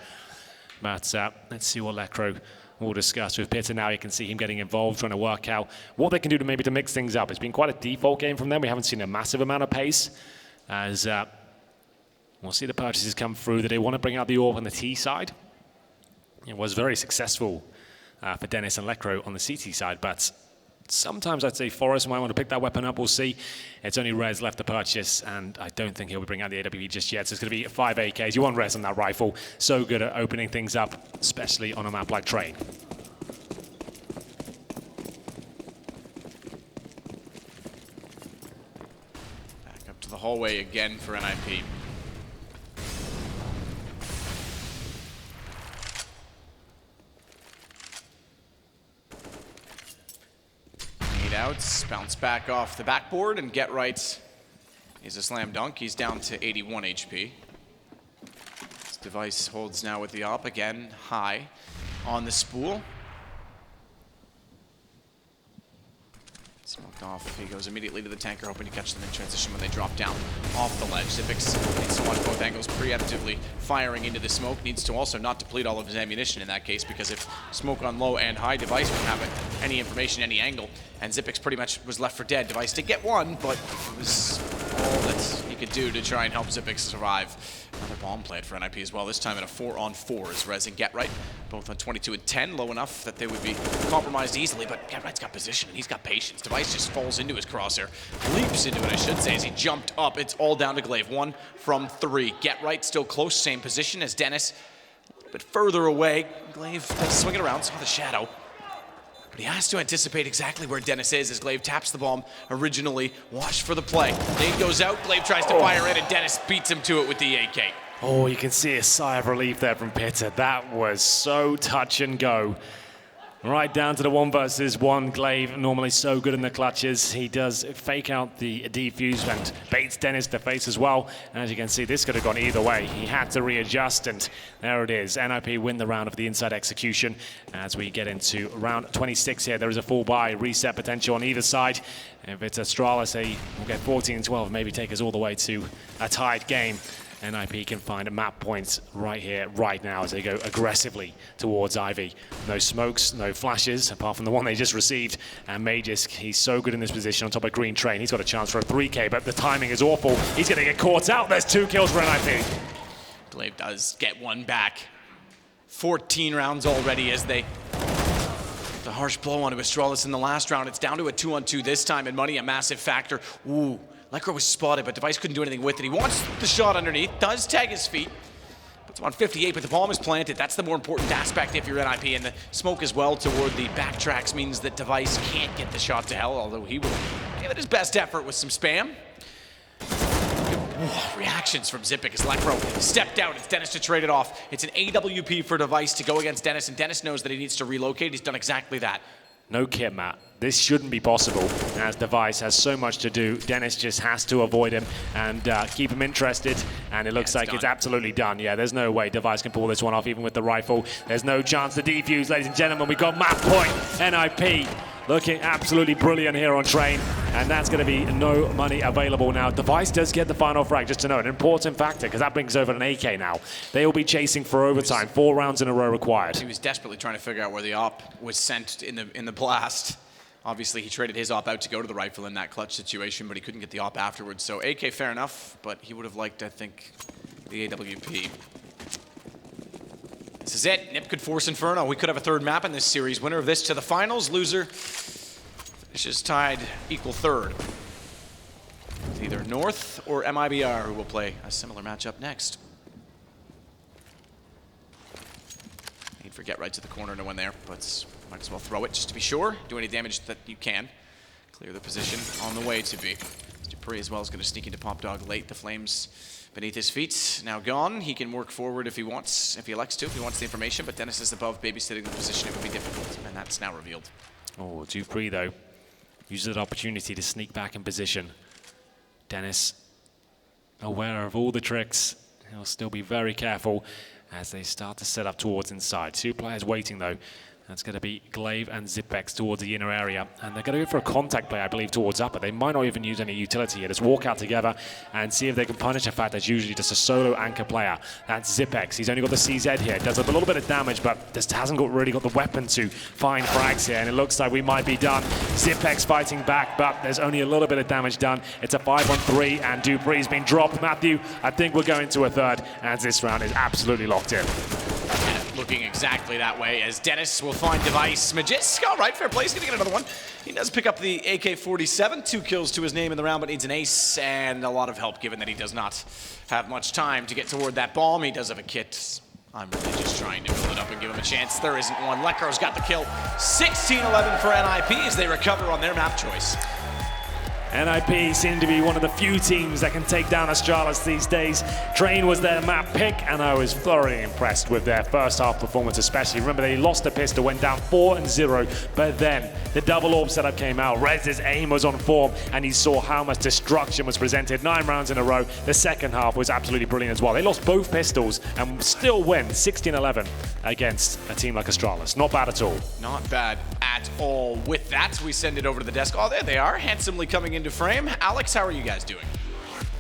But let's see what Lecro we'll discuss with Pitta now. You can see him getting involved, trying to work out what they can do to maybe to mix things up. It's been quite a default game from them. We haven't seen a massive amount of pace as we'll see the purchases come through that they want to bring out the AWP on the T side. It was very successful for Dennis and Lecro on the CT side, but sometimes I'd say Forrest might want to pick that weapon up. We'll see. It's only Rez left to purchase, and I don't think he'll be bringing out the AWP just yet. So it's going to be 5 AKs. You want Rez on that rifle. So good at opening things up, especially on a map like Train. Back up to the hallway again for NIP. Outs, bounce back off the backboard, and Get Right is a slam dunk. He's down to 81 HP. This Device holds now with the op again, high on the spool. Smoked off. He goes immediately to the tanker, hoping to catch them in transition when they drop down off the ledge. Xyp9x needs to watch both angles, preemptively firing into the smoke. Needs to also not deplete all of his ammunition in that case, because if smoke on low and high, Device won't have any information, any angle, and Xyp9x pretty much was left for dead. Device did get one, but it was all that he could do to try and help Xyp9x survive. Another bomb plant for NIP as well, this time in a 4-on-4 as Rez and Get Right, both on 22 and 10, low enough that they would be compromised easily, but Get Right's got position and he's got patience. Device just falls into his crosshair, leaps into it, I should say, as he jumped up. It's all down to Glaive, 1 from 3. Get Right still close, same position as Dennis, but further away. Glaive does swing it around, saw the shadow. But he has to anticipate exactly where Dennis is as Glaive taps the bomb originally. Watch for the play. Nade goes out, Glaive tries to fire in, and Dennis beats him to it with the AK. Oh, you can see a sigh of relief there from Pitta. That was so touch and go. Right down to the 1 versus 1. Glaive, normally so good in the clutches. He does fake out the defuse and baits Dennis to face as well. And as you can see, this could have gone either way. He had to readjust, and there it is. NIP win the round of the inside execution. As we get into round 26 here, there is a full buy, reset potential on either side. If it's Astralis, we'll get 14-12, maybe take us all the way to a tied game. NIP can find map points right here, right now, as they go aggressively towards Ivy. No smokes, no flashes, apart from the one they just received. And Magisk, he's so good in this position on top of Green Train. He's got a chance for a 3K, but the timing is awful. He's going to get caught out. There's 2 kills for NIP. Glaive does get one back. 14 rounds already as they... The harsh blow onto Astralis in the last round. It's down to a 2-on-2 this time, and money a massive factor. Ooh. Lecro was spotted, but Device couldn't do anything with it. He wants the shot underneath, does tag his feet. Puts him on 58, but the bomb is planted. That's the more important aspect if you're NIP, and the smoke as well toward the backtracks means that Device can't get the shot to hell, although he will give it his best effort with some spam. Reactions from Xyp9x as Lecro stepped out. It's Dennis to trade it off. It's an AWP for Device to go against Dennis, and Dennis knows that he needs to relocate. He's done exactly that. No kit, Matt. this shouldn't be possible, as Device has so much to do. Dennis just has to avoid him and keep him interested, and it looks like it's absolutely done. Yeah, there's no way Device can pull this one off, even with the rifle. There's no chance to defuse, ladies and gentlemen. We've got map point, NIP. Looking absolutely brilliant here on Train, and that's going to be no money available now. Device does get the final frag, just to know, an important factor, because that brings over an AK now. They will be chasing for overtime, 4 rounds in a row required. He was desperately trying to figure out where the op was sent in the blast. Obviously, he traded his op out to go to the rifle in that clutch situation, but he couldn't get the op afterwards. So AK, fair enough, but he would have liked, I think, the AWP. This is it. Nip could force Inferno. We could have a third map in this series. Winner of this to the finals. Loser finishes tied equal third. It's either North or MIBR who will play a similar matchup next. He'd forget right to the corner, no one there, but might as well throw it just to be sure. Do any damage that you can. Clear the position on the way to be. Dupree as well is going to sneak into Pop Dog late. The flames beneath his feet now gone. He can work forward if he wants, if he elects to, if he wants the information, but Dennis is above, babysitting the position. It would be difficult, and that's now revealed. Oh, Dupree, though, uses that opportunity to sneak back in position. Dennis, aware of all the tricks, he'll still be very careful as they start to set up towards inside. 2 players waiting, though. That's going to be Glaive and Zipex towards the inner area. And they're going to go for a contact play, I believe, towards upper. They might not even use any utility here. Just walk out together and see if they can punish a fact that's usually just a solo anchor player. That's Zipex. He's only got the CZ here. Does a little bit of damage, but just hasn't really got the weapon to find frags here. And it looks like we might be done. Zipex fighting back, but there's only a little bit of damage done. It's a 5-on-3, and Dupree's been dropped. Matthew, I think we're going to a third, as this round is absolutely locked in. Looking exactly that way as Dennis will find Device. Magisk, all right, fair play. He's going to get another one. He does pick up the AK-47. 2 kills to his name in the round, but needs an ace and a lot of help given that he does not have much time to get toward that bomb. He does have a kit. I'm really just trying to build it up and give him a chance. There isn't one. Lekro's got the kill. 16-11 for NIP as they recover on their map choice. NIP seem to be one of the few teams that can take down Astralis these days. Train was their map pick, and I was thoroughly impressed with their first half performance especially. Remember, they lost a pistol, went down 4-0, but then the double orb setup came out. Rez's aim was on form, and he saw how much destruction was presented. 9 rounds in a row. The second half was absolutely brilliant as well. They lost both pistols and still win 16-11 against a team like Astralis. Not bad at all. Not bad at all. With that, we send it over to the desk. Oh, there they are, handsomely coming into frame. Alex, how are you guys doing?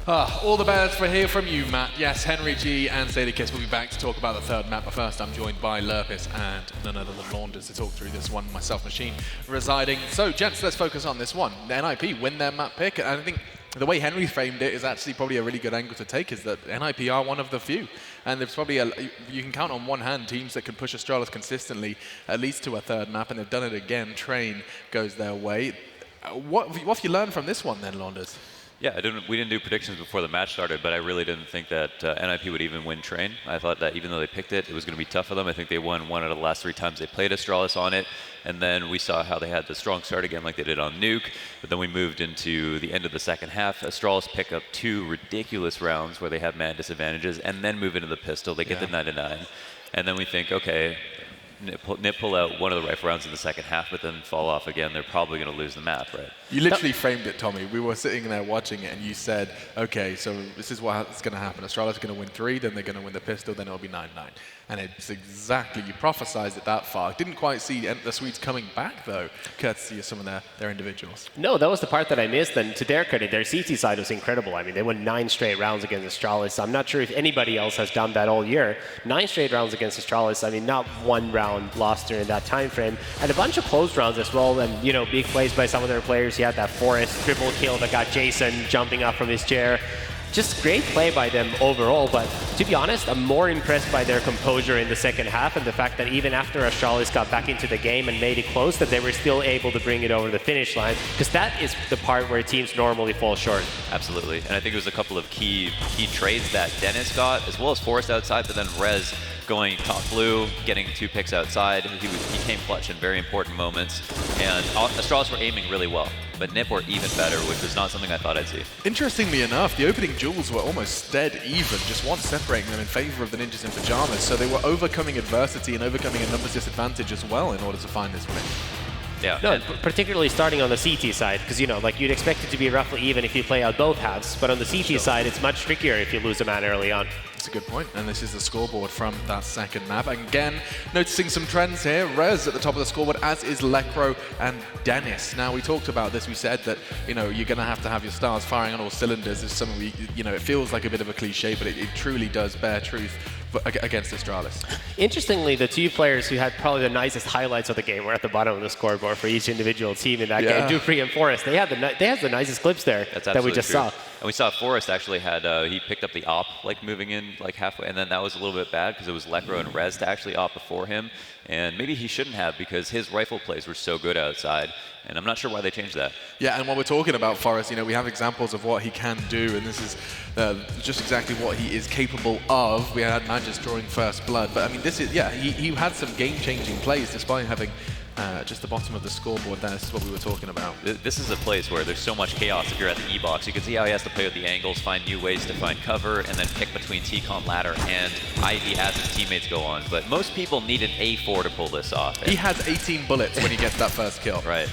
All the best for hear from you, Matt. Yes, Henry G and Sadie Kiss will be back to talk about the third map, but first I'm joined by Lurpis and none other than Launders to talk through this one, myself Machine residing. So, gents, let's focus on this one. The NIP win their map pick, and I think the way Henry framed it is actually probably a really good angle to take, is that NIP are one of the few. And there's probably, you can count on one hand teams that can push Astralis consistently, at least to a third map, and they've done it again. Train goes their way. What have you learned from this one then, Launders? Yeah, we didn't do predictions before the match started, but I really didn't think that NIP would even win Train. I thought that even though they picked it, it was going to be tough for them. I think they won 1 out of the last 3 times they played Astralis on it, and then we saw how they had the strong start again like they did on Nuke, but then we moved into the end of the second half. Astralis pick up 2 ridiculous rounds where they have man disadvantages, and then move into the pistol. They get the 99, and then we think, okay, Nip pull out one of the rifle rounds in the second half, but then fall off again. They're probably going to lose the map, right? You literally framed it, Tommy. We were sitting there watching it, and you said, okay, so this is what's going to happen. Astralis are going to win 3, then they're going to win the pistol, then it'll be 9-9. And it's exactly, you prophesized it that far. Didn't quite see the Swedes coming back, though, courtesy of some of their individuals. No, that was the part that I missed, and to their credit, their CT side was incredible. I mean, they won 9 straight rounds against Astralis. I'm not sure if anybody else has done that all year. 9 straight rounds against Astralis. I mean, not 1 round lost during that time frame. And a bunch of close rounds as well, and, you know, big plays by some of their players. You had that Forest triple kill that got Jason jumping up from his chair. Just great play by them overall, but to be honest, I'm more impressed by their composure in the second half and the fact that even after Astralis got back into the game and made it close, that they were still able to bring it over the finish line, because that is the part where teams normally fall short. Absolutely, and I think it was a couple of key trades that Dennis got, as well as Forrest outside, but then Rez going top blue, getting 2 picks outside. He came clutch in very important moments, and Astralis were aiming really well, but Nip were even better, which was not something I thought I'd see. Interestingly enough, the opening duels were almost dead even, just one separating them in favor of the Ninjas in Pajamas, so they were overcoming adversity and overcoming a numbers disadvantage as well in order to find this win. Yeah. No, particularly starting on the CT side, because, like you'd expect it to be roughly even if you play out both halves, but on the CT side, it's much trickier if you lose a man early on. That's a good point. And this is the scoreboard from that second map. And again, noticing some trends here. Rez at the top of the scoreboard, as is Lekro and Dennis. Now, we talked about this. We said that, you're going to have your stars firing on all cylinders. Is something it feels like a bit of a cliche, but it truly does bear truth against Astralis. Interestingly, the two players who had probably the nicest highlights of the game were at the bottom of the scoreboard for each individual team in that game. Dupree and Forrest, they had the nicest clips there that we just saw. And we saw Forrest actually had, he picked up the op, moving in halfway, and then that was a little bit bad because it was Lekro and Rez to actually op before him. And maybe he shouldn't have because his rifle plays were so good outside. And I'm not sure why they changed that. Yeah, and while we're talking about Forrest, we have examples of what he can do, and this is just exactly what he is capable of. We had Magus drawing first blood, but this is, he had some game-changing plays despite having just the bottom of the scoreboard there. This is what we were talking about. This is a place where there's so much chaos if you're at the E-box. You can see how he has to play with the angles, find new ways to find cover, and then pick between T-Con ladder and Ivy as his teammates go on. But most people need an A4 to pull this off. He has 18 bullets when he gets that first kill. Right.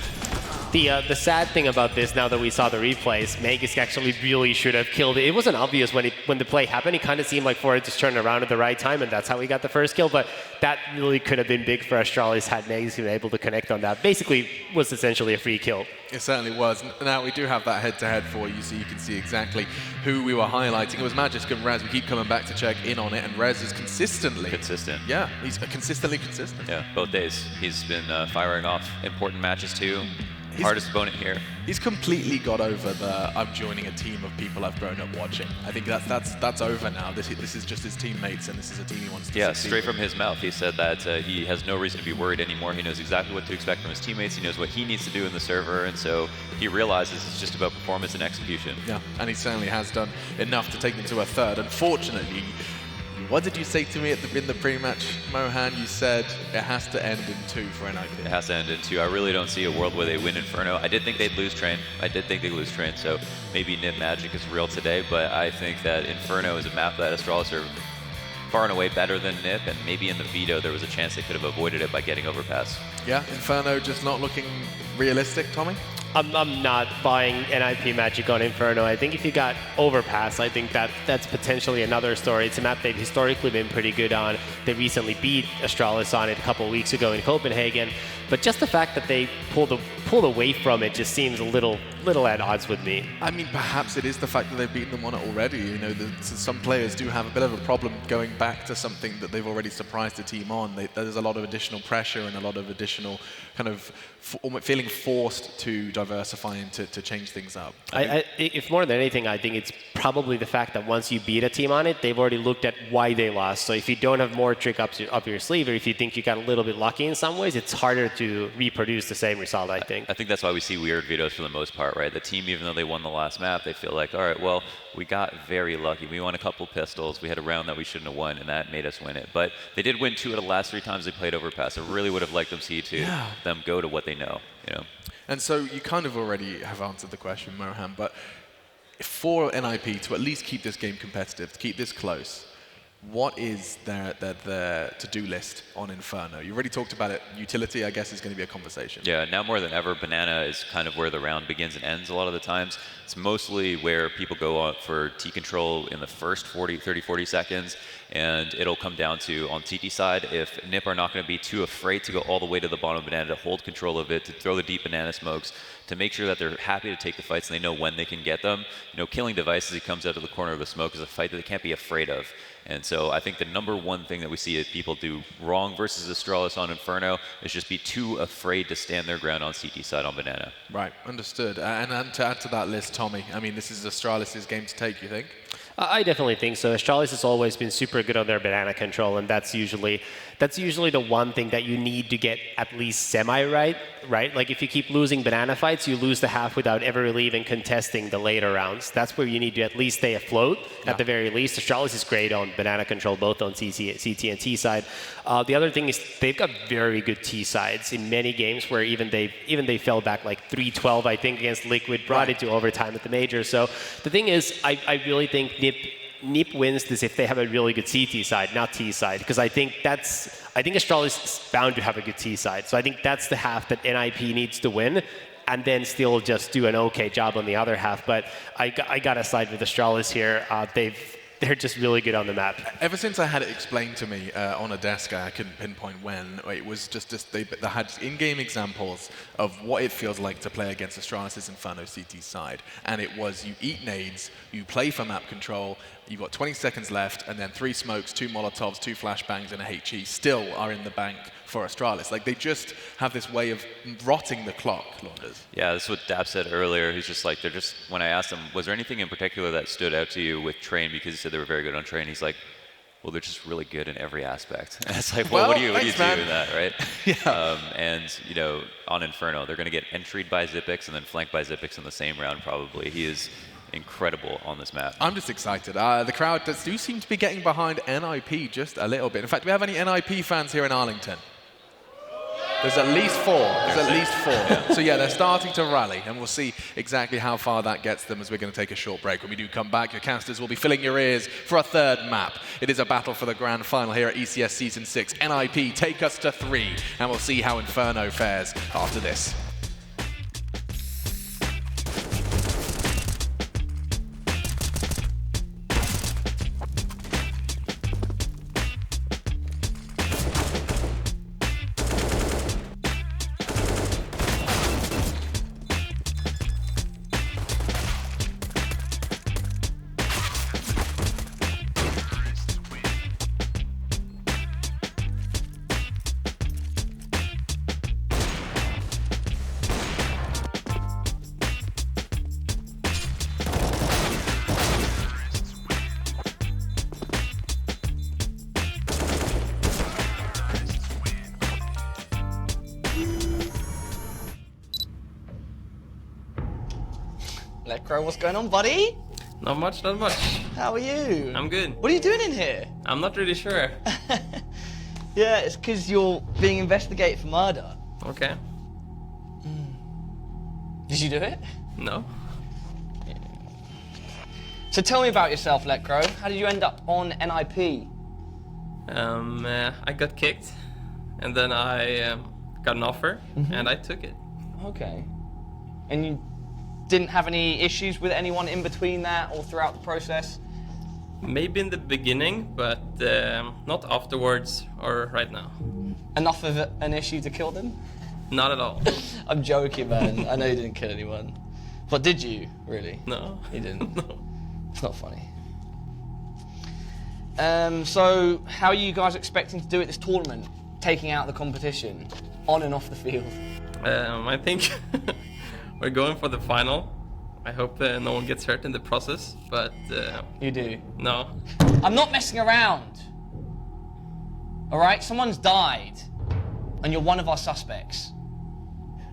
The sad thing about this, now that we saw the replays, Magus actually really should have killed it. It wasn't obvious when the play happened. It kind of seemed like Forrest just turned around at the right time, and that's how he got the first kill. But that really could have been big for Astralis had Magus been able to connect on that. Basically, was essentially a free kill. It certainly was. Now, we do have that head-to-head for you, so you can see exactly who we were highlighting. It was Magisk and Rez. We keep coming back to check in on it, and Rez is consistently... consistent. Yeah, he's consistently consistent. Yeah, both days. He's been firing off important matches, too. Hardest opponent here. He's completely got over the I'm joining a team of people I've grown up watching. I think that's over now. This is just his teammates, and this is a team he wants to succeed straight with. from his mouth. He said that he has no reason to be worried anymore. He knows exactly what to expect from his teammates. He knows what he needs to do in the server, and so he realizes it's just about performance and execution. Yeah, and he certainly has done enough to take them to a third. Unfortunately, what did you say to me in the pre-match, Mohan? You said it has to end in 2 for NIP. It has to end in 2. I really don't see a world where they win Inferno. I did think they'd lose Train. So maybe Nip Magic is real today, but I think that Inferno is a map that Astralis are far and away better than Nip, and maybe in the veto there was a chance they could have avoided it by getting overpass. Yeah, Inferno just not looking realistic, Tommy? I'm not buying NIP Magic on Inferno. I think if you got Overpass, I think that's potentially another story. It's a map they've historically been pretty good on. They recently beat Astralis on it a couple of weeks ago in Copenhagen. But just the fact that they pulled away from it just seems a little at odds with me. Perhaps it is the fact that they've beaten them on it already. Some players do have a bit of a problem going back to something that they've already surprised the team on. There's a lot of additional pressure and a lot of additional kind of feeling forced to diversify and to change things up. If more than anything, I think it's probably the fact that once you beat a team on it, they've already looked at why they lost. So if you don't have more trick up your sleeve, or if you think you got a little bit lucky in some ways, it's harder to reproduce the same result, I think. I think that's why we see weird vetoes for the most part, right? The team, even though they won the last map, they feel like, all right, well, we got very lucky. We won a couple pistols. We had a round that we shouldn't have won, and that made us win it. But they did win 2 out of the last 3 times they played Overpass. I really would have liked them them go to what they know, And so you kind of already have answered the question, Mohan, but for NIP to at least keep this game competitive, to keep this close, what is their to-do list on Inferno? You already talked about it. Utility, I guess, is going to be a conversation. Yeah, now more than ever, Banana is kind of where the round begins and ends a lot of the times. It's mostly where people go on for T-control in the first 30, 40 seconds, and it'll come down to, on TT side, if Nip are not going to be too afraid to go all the way to the bottom of Banana, to hold control of it, to throw the deep banana smokes, to make sure that they're happy to take the fights and they know when they can get them. Killing Device as he comes out of the corner of the smoke is a fight that they can't be afraid of. And so I think the number one thing that we see people do wrong versus Astralis on Inferno is just be too afraid to stand their ground on CT side on Banana. Right, understood. And to add to that list, Tommy, this is Astralis' game to take, you think? I definitely think so. Astralis has always been super good on their banana control, and that's usually the one thing that you need to get at least semi-right, right? Like if you keep losing banana fights, you lose the half without ever really even contesting the later rounds. That's where you need to at least stay afloat, at the very least. Astralis is great on banana control, both on CT and T side. The other thing is they've got very good T sides in many games where even they fell back like 3-12, I think, against Liquid, brought it to overtime at the major. So the thing is, I really think NiP wins this if they have a really good CT side, not T side, because I think Astralis is bound to have a good T side. So I think that's the half that NIP needs to win, and then still just do an okay job on the other half. But I got to side with Astralis here. They're just really good on the map. Ever since I had it explained to me on a desk, I couldn't pinpoint when, it was just they had in-game examples of what it feels like to play against Astralis' Inferno CT side. And it was you eat nades, you play for map control, you've got 20 seconds left, and then 3 smokes, 2 Molotovs, 2 flashbangs, and a HE still are in the bank for Astralis. Like, they just have this way of rotting the clock, Launders. Yeah, that's what Dap said earlier. He's just like, when I asked him, was there anything in particular that stood out to you with Train? Because he said they were very good on Train. He's like, well, they're just really good in every aspect. And it's like, well, what do you do with that, right? Yeah. And, you know, on Inferno, they're going to get entryed by Xyp9x and then flanked by Xyp9x in the same round, probably. He is incredible on this map. I'm just excited. The crowd do seem to be getting behind NIP just a little bit. In fact, do we have any NIP fans here in Arlington? There's at least 4. Yeah. So yeah, they're starting to rally, and we'll see exactly how far that gets them as we're going to take a short break. When we do come back, your casters will be filling your ears for a 3rd map. It is a battle for the grand final here at ECS Season 6. NIP take us to 3, and we'll see how Inferno fares after this. Lecro, what's going on, buddy? Not much, not much. How are you? I'm good. What are you doing in here? I'm not really sure. Yeah, it's because you're being investigated for murder. Okay. Did you do it? No. So tell me about yourself, Lecro. How did you end up on NIP? I got kicked, and then I got an offer, and I took it. Okay. And you didn't have any issues with anyone in between that or throughout the process? Maybe in the beginning, but not afterwards or right now. Enough of an issue to kill them? Not at all. I'm joking, man. I know you didn't kill anyone. But did you, really? No. You didn't? No. It's not funny. So, how are you guys expecting to do at this tournament? Taking out the competition, on and off the field? I think we're going for the final. I hope no one gets hurt in the process, but... You do? No. I'm not messing around. Alright? Someone's died, and you're one of our suspects.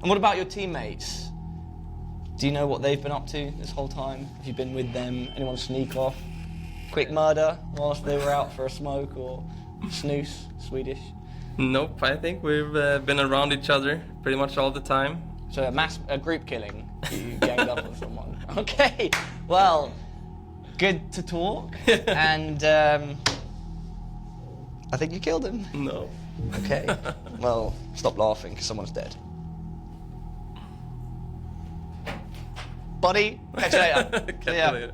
And what about your teammates? Do you know what they've been up to this whole time? Have you been with them? Anyone sneak off? Quick murder whilst they were out for a smoke, or snooze, Swedish? Nope, I think we've been around each other pretty much all the time. So a group killing, you ganged up on someone. Okay, well, good to talk, and I think you killed him. No. Okay, well, stop laughing, because someone's dead. Buddy, catch you later. Catch you later.